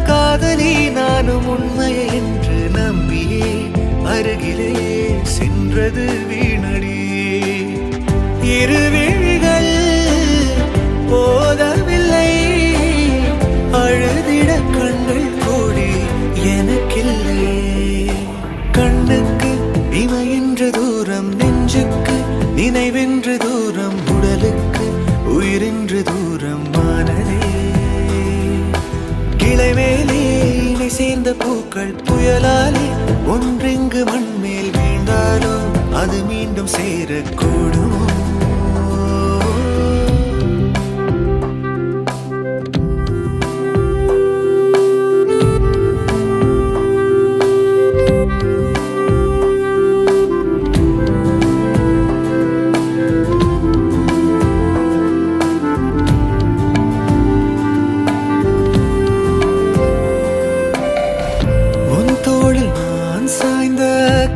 காதலி நானும் உண்மை என்று நம்பியே அருகிலே சென்றது வீணடி. இருவிழிகள் போதவில்லை, அழுதிட கண்கள் கூடி எனக்கில்லை, கண்ணுக்கு சேர்ந்த பூக்கள் புயலாலே ஒன்றிங்கு மண்மேல் வீழ்ந்தாலோ அது மீண்டும் சேரக்கூடும்.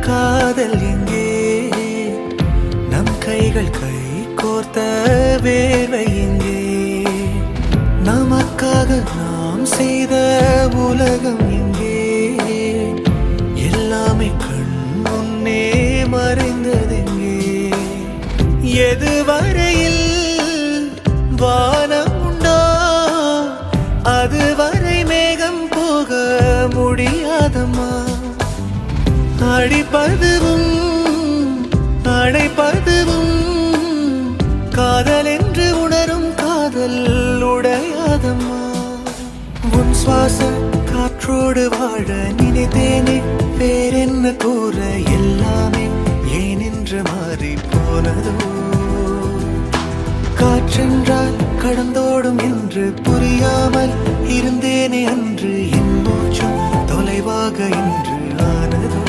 காதல் எங்கே நம் கைகள் கை கோர்த்த வேர்வை எங்கே நமக்காக நாம் செய்த உலகம் எங்கே எல்லாமே கண் முன்னே மறைந்ததெங்கே எதுவரையில் வானம் உண்டோ அதுவரை மேகம் போக முடியாதம்மா அடிப்பதுவும் அடைப்பதுவும் காதல் என்று உணரும் காதல் உடையாதம்மா உன் சுவாசம் காற்றோடு வாழ நினைத்தேனே வேறென்ன கூற எல்லாமே ஏனென்று மாறி போனதோ காற்றென்றால் கடந்தோடும் என்று புரியாமல் இருந்தேனே அன்று என் மூச்சும் தொலைவாக என்று ஆனதோ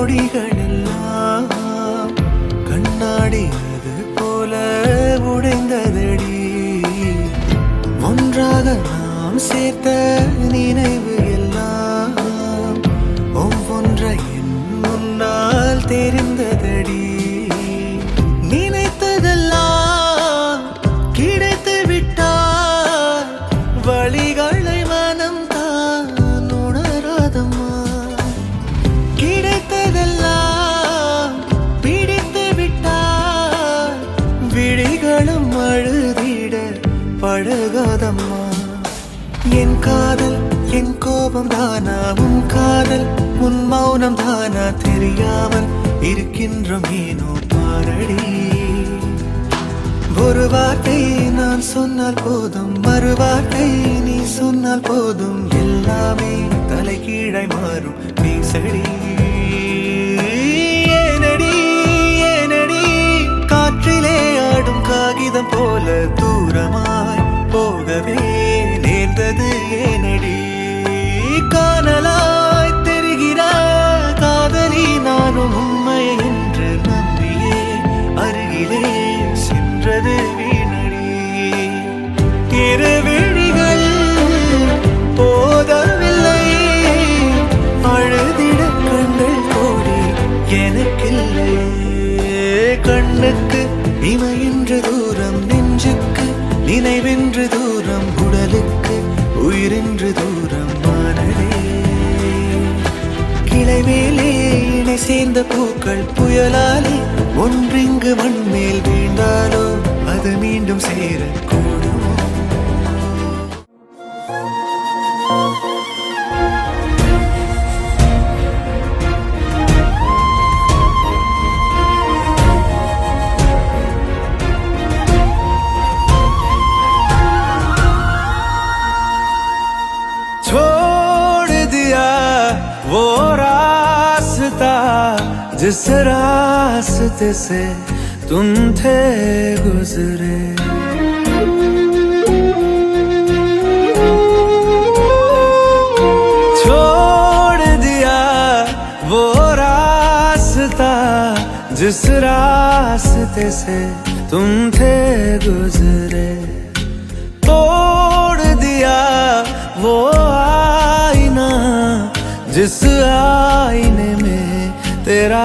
நொடிகளெல்லாம் கண்ணாடி அது போல உடைந்ததடி ஒன்றாக நாம் சேர்த்த நினைவு எல்லாம் ஒவ்வொன்றை என் முன்னால் தெரிந்ததடி நினைத்ததெல்லாம் கிடைத்து விட்டால் வழிகளை மனம் தான் உணராதம்மா கிடைத்ததெல்லாம் பிடித்து விட்டால் விழிகளும் அழுதிட பழகாதம்மா என் காதல் என் கோபம் தானா உன் காதல் உன் மௌனம் தானா தெரியாமல் இருக்கின்றோம் ஏனோ பாரடி ஒரு வார்த்தை நான் சொன்னால் போதும் மறுவார்த்தை நீ சொன்னால் போதும் எல்லாமே தலைகீழாய் மாறும் பேசடி ஏனடி காற்றிலே ஆடும் காகிதம் போல தூரமாய் போகவே நேர்ந்தது ஏனடி காணலாய் தெரிகிற காதலி நானும் உண்மை என்று நம்பியே அருகிலே சென்றது வீணடி இரு விழிகள் போதவில்லை அழுதிட கண்கள் கோடி எனக்கில்லை கண்ணுக்கு இமையின்று தூரம் நெஞ்சுக்கு நினைவென்று தூரம் உடலுக்கு உயிரென்று தூரம் மானதே கிளை மேலே இணை சேர்ந்த பூக்கள் புயலாலே ஒன்றிங்கு மண்மேல் வீழ்ந்தாலோ அது மீண்டும் சேரக்கூடும் वो रास्ता जिस रास्ते से तुम थे गुजरे छोड़ दिया वो रास्ता जिस रास्ते से तुम थे गुजरे तोड़ दिया वो आईना जिस आईने में तेरा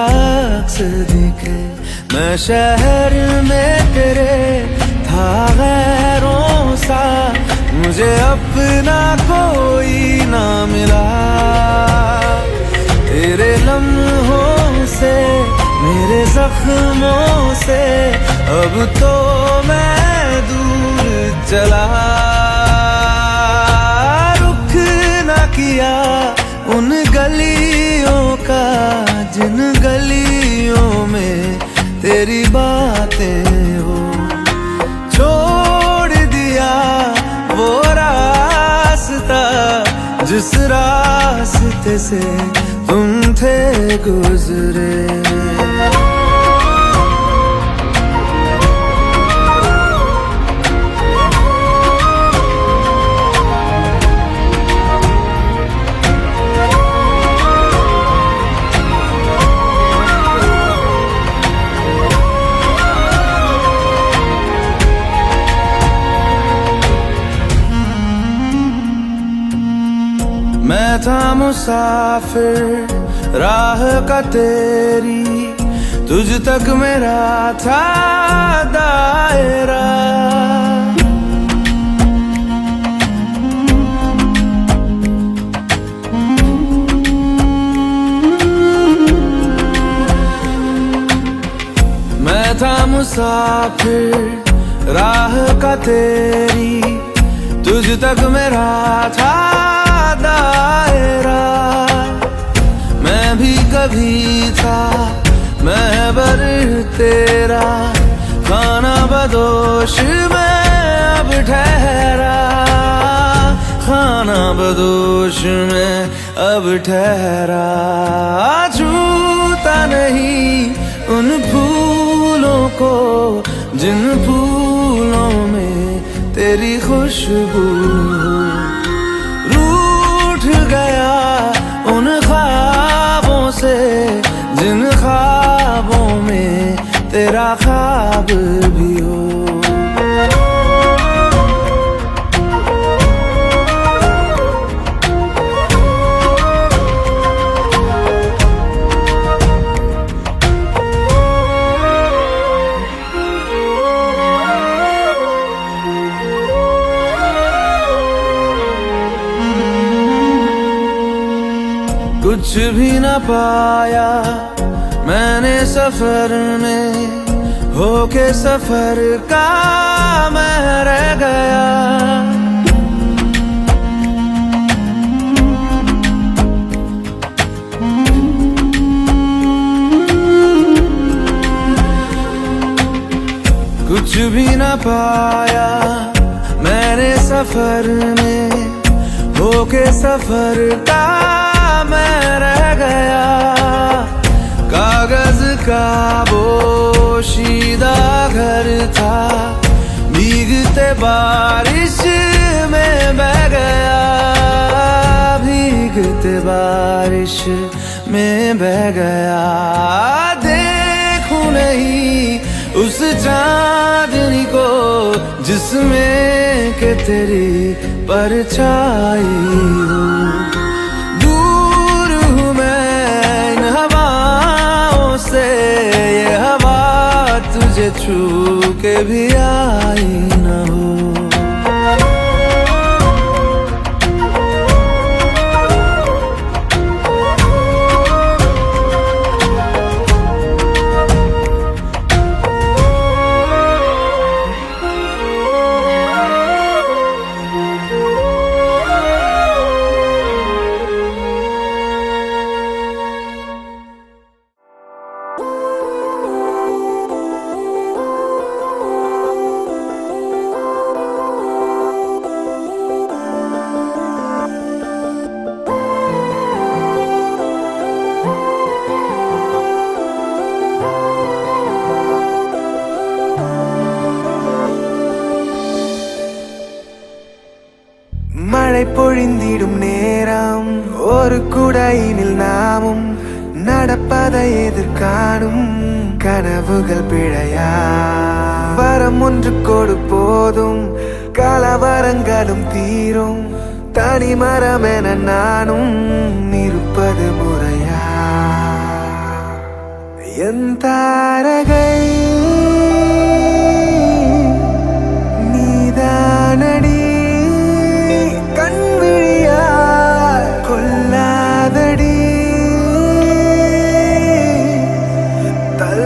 अक्स दिखे मैं शहर में तेरे था गैरों सा मुझे अपना कोई ना मिला तेरे लम्हों से मेरे जख्मों से अब तो मैं दूर चला, रुख ना किया उन गलियों का जिन गलियों में तेरी बातें हो, छोड़ दिया वो रास्ता जिस रास्ते से तुम थे गुजरे। मैं था मुसाफिर राह का तेरी, तुझ तक मेरा था दायरा। मैं था मुसाफिर राह का तेरी, तुझ तक मेरा था दायरा। मैं भी कभी था महबर तेरा, खाना बदोश में अब ठहरा, खाना बदोश में अब ठहरा। छूता नहीं उन फूलों को जिन फूलों में तेरी खुशबू, गया उन ख्वाबों से जिन ख्वाबों में तेरा ख्वाब भी हो। कुछ भी न पाया मैंने सफर में, होके सफर का मैं रह गया। कुछ भी न पाया मैंने सफर में, होके सफर का मैं रह गया। कागज का पोशीदा घर था, भीगते बारिश में बह गया, भीगते बारिश में बह गया। देखूं नहीं उस चांदनी को जिसमें के तेरी परछाई हो। ये हवा तुझे छू के भी आई न हो। மழை பொழிந்திடும் நேரம் ஒரு குடையினில் நாமும் நடப்பதை எதிர்காணும் கனவுகள் பிழையா வரம் ஒன்று கொடு போதும் கலவரங்களும் தீரும் தனி மரம் என நானும் இருப்பது முறையா என் தாரகை நீதானடி கொல்லாதடி தல்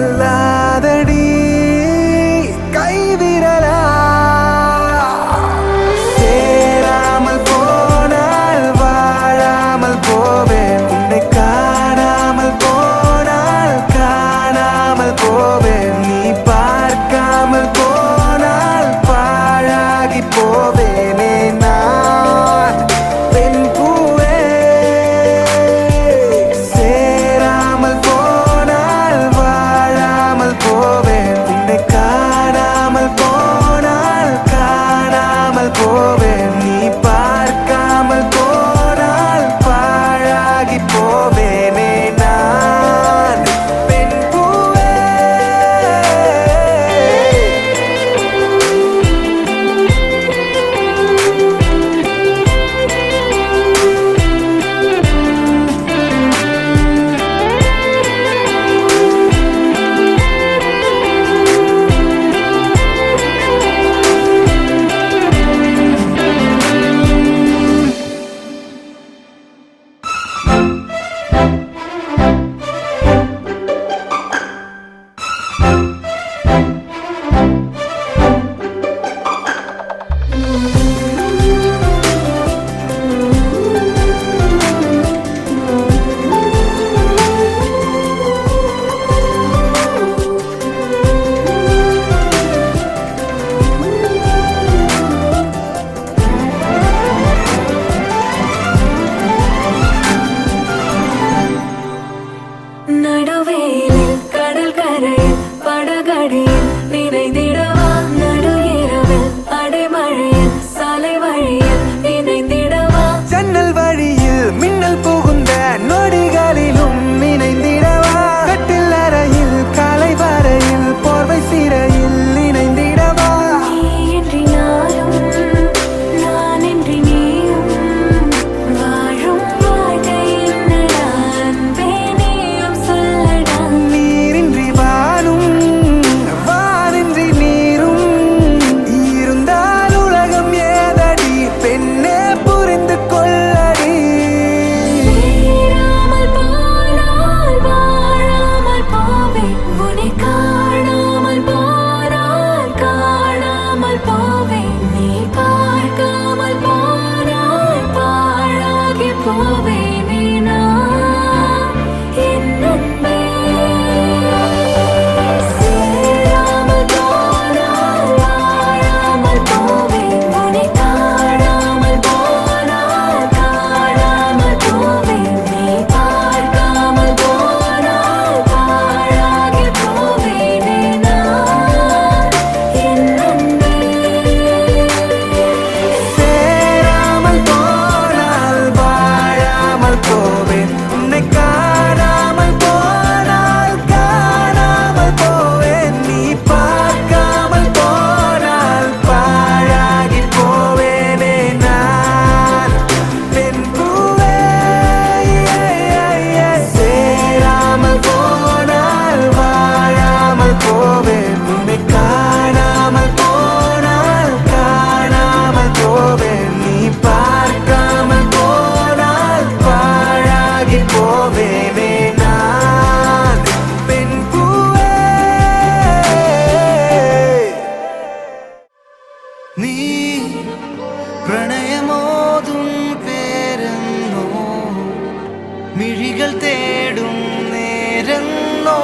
മിഴികൾ തേടും നേരന്നോ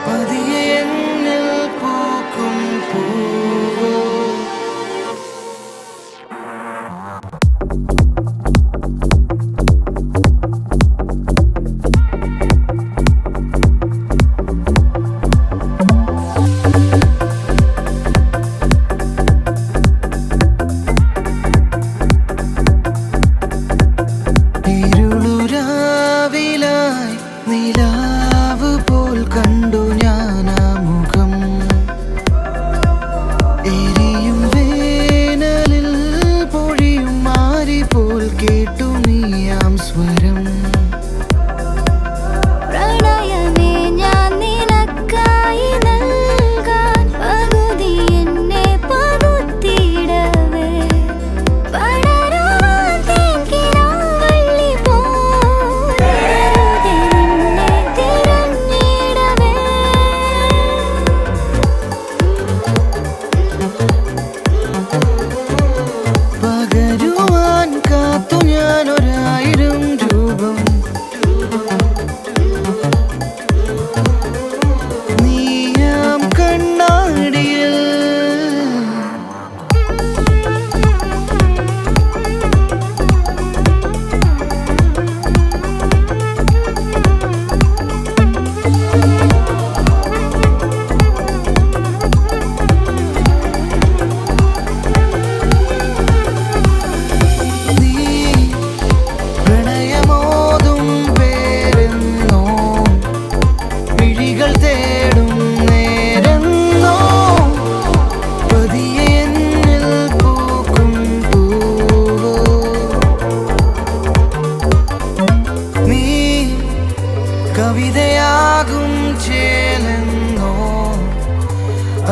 പതിയെ എന്നിൽ പൂക്കും പൂവോ. ഇരുളുരാവിലായി നിലാവ് പോൽ കണ്ടു ഞാൻ ആ മുഖം. എരിയും വേനലിൽ പൊഴിയും മാരി പോൽ കേട്ടു നീയാം സ്വരം. പ്രണയമേ ഞാൻ നിനക്കായി നൽകാൻ പകുതി എന്നെ പകുത്തിടവേ പടരുവാൻ തേക്കിനാവള്ളി പോലെ നിന്നെ തിരഞ്ഞിടവേ. പകരുവാൻ കാത്തു ഞാൻ 1000 രൂപം. നീയാം കണ്ണാടിയിൽ നീ പ്രണയമോതും പേരെന്നോ മിഴികൾ തേടും നേരെന്നോ പതിയെ എന്നിൽ പൂക്കും പൂവോ. നീ കവിതയാകും ചേലെന്നോ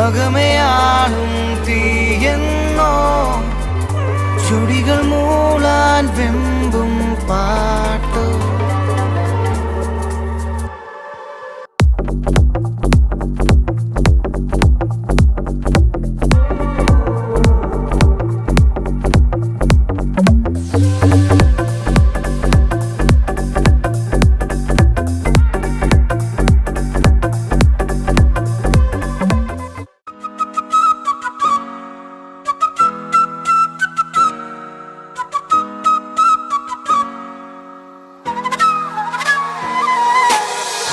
അകമയാളും തീയെന്നോ ചുടികൾ മൂളാൻ വെമ്പും പാട്ടോ.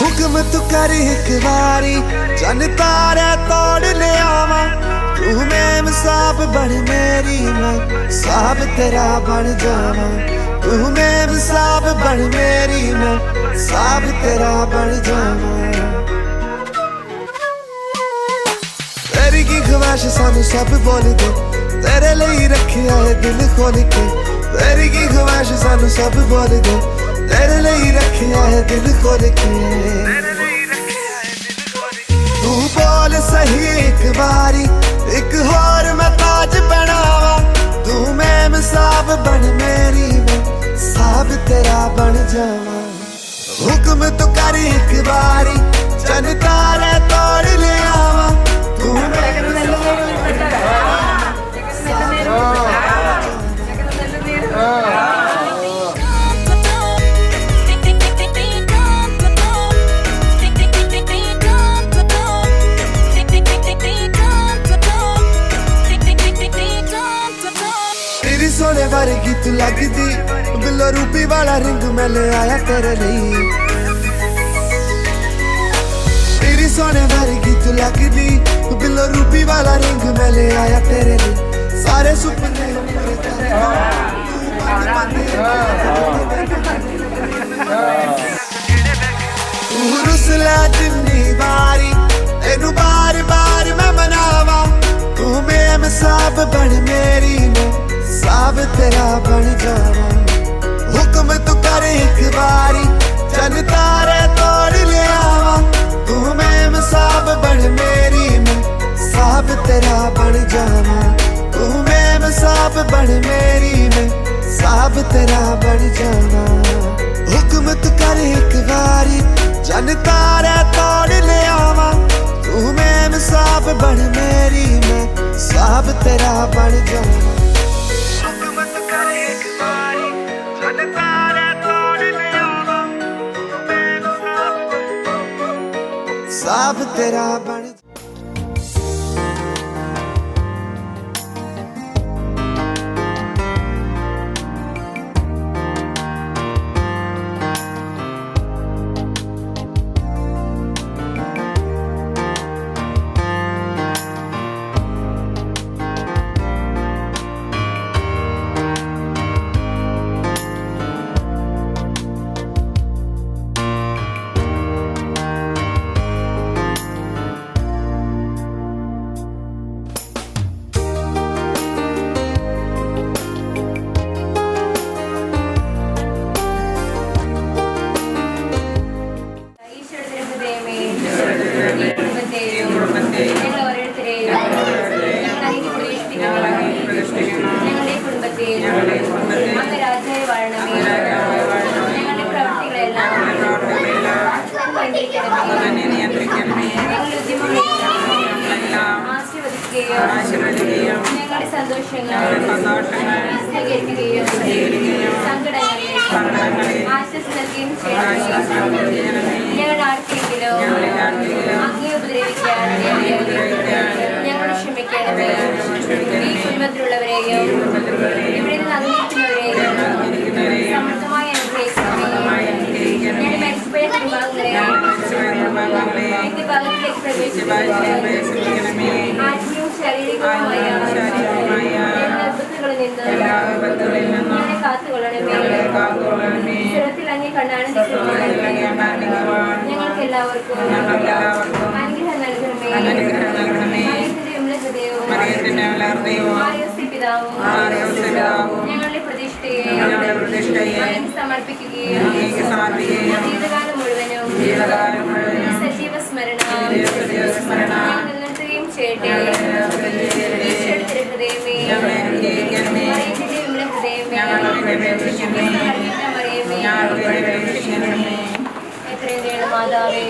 हुक्म तू कर एक बारी चन तारा तोड़ ले आवा. तू मैं साब बन मेरी मैं साब तेरा बन जावा. तू मैं साब बन मेरी मैं साब तेरा बन जावा. तेरी की ख्वाहिश सानू सब बोल दे तेरे लिए रखिया है दिल खोल के. तेरी की ख्वाहिश सानू सब बोल दे तेरे लिए रखिया है दिल खोल के. तू बोल सही एक बारी एक होर मैं ताज बनावा. तू मैं साब बन मेरी मैं साब तेरा बन जावा. हुक्म तो कर एक बारी चन तारा तोड़ ले आवा. तू तेरी सोने वर्गी तू लगदी बिल्लो रूपी वाला रिंग मैं ले आया तेरे लिए. तेरी सोने वर्गी तू लगदी बिल्लो रूपी वाला रिंग मैं ले आया तेरे लिए. सारे सुपने तू रुसला जिन्नी बारी तेनू बार बार मैं मनावा. तू मैं साब बन मेरी मैं साब तेरा बन जावा. हुक्म तू कर एक बारी चन तारे तोड़ ले आवा. तू मैं साब बन मेरी मैं साब तेरा बन जावा. तू मैं साब बन मेरी मैं साब तेरा बन जावा. हुक्म तू कर एक बारी चन तारे तोड़ ले आवा. तू मैं साब बन मेरी मैं साब तेरा बन जावा. हुक्म तू कर एक बारी चन तारे तोड़ ले सब तेरा बन ഞങ്ങളുടെ സന്തോഷങ്ങൾ സ്വീകരിക്കുകയും സങ്കടങ്ങളെ ആശ്വാസം നൽകുകയും ചെയ്യണം. ഞങ്ങളുടെ ആർക്കെങ്കിലും അങ്ങേ ഉപദ്രവിക്കാൻ ഞങ്ങൾ ക്ഷമിക്കണമേ. ഈ കുടുംബത്തിലുള്ളവരെയും ഇവിടെ നിന്ന് അംഗീകരിക്കുന്നവരെയും സമൃദ്ധമായി അനുഗ്രഹിക്കണമേ. ഞാൻ മരിച്ചുപോയ കുടുംബാംഗങ്ങളെയും എന്റെ ഭാഗത്തിലേക്ക് പ്രവേശിക്കണമേ. ആത്മീയവും ശാരീരികവുമായ എല്ലാ വിപത്തുകളിൽ നിന്ന് ഞങ്ങളെ കാത്തുകൊള്ളണമേ. സ്ഥലത്തിൽ അങ്ങേ കണ്ടാനന്ദിക്കുവാൻ ഞങ്ങൾക്ക് എല്ലാവർക്കും അനുഗ്രഹം നൽകണമേ. ഞങ്ങളുടെ പ്രതിഷ്ഠയെ സമർപ്പിക്കുകയും ജീവിതകാലം മുഴുവനും സജീവ സ്മരണ നിലനിർത്തുകയും ചെയ്യട്ടെ. ഹൃദയമേ എത്രയും മാതാവേ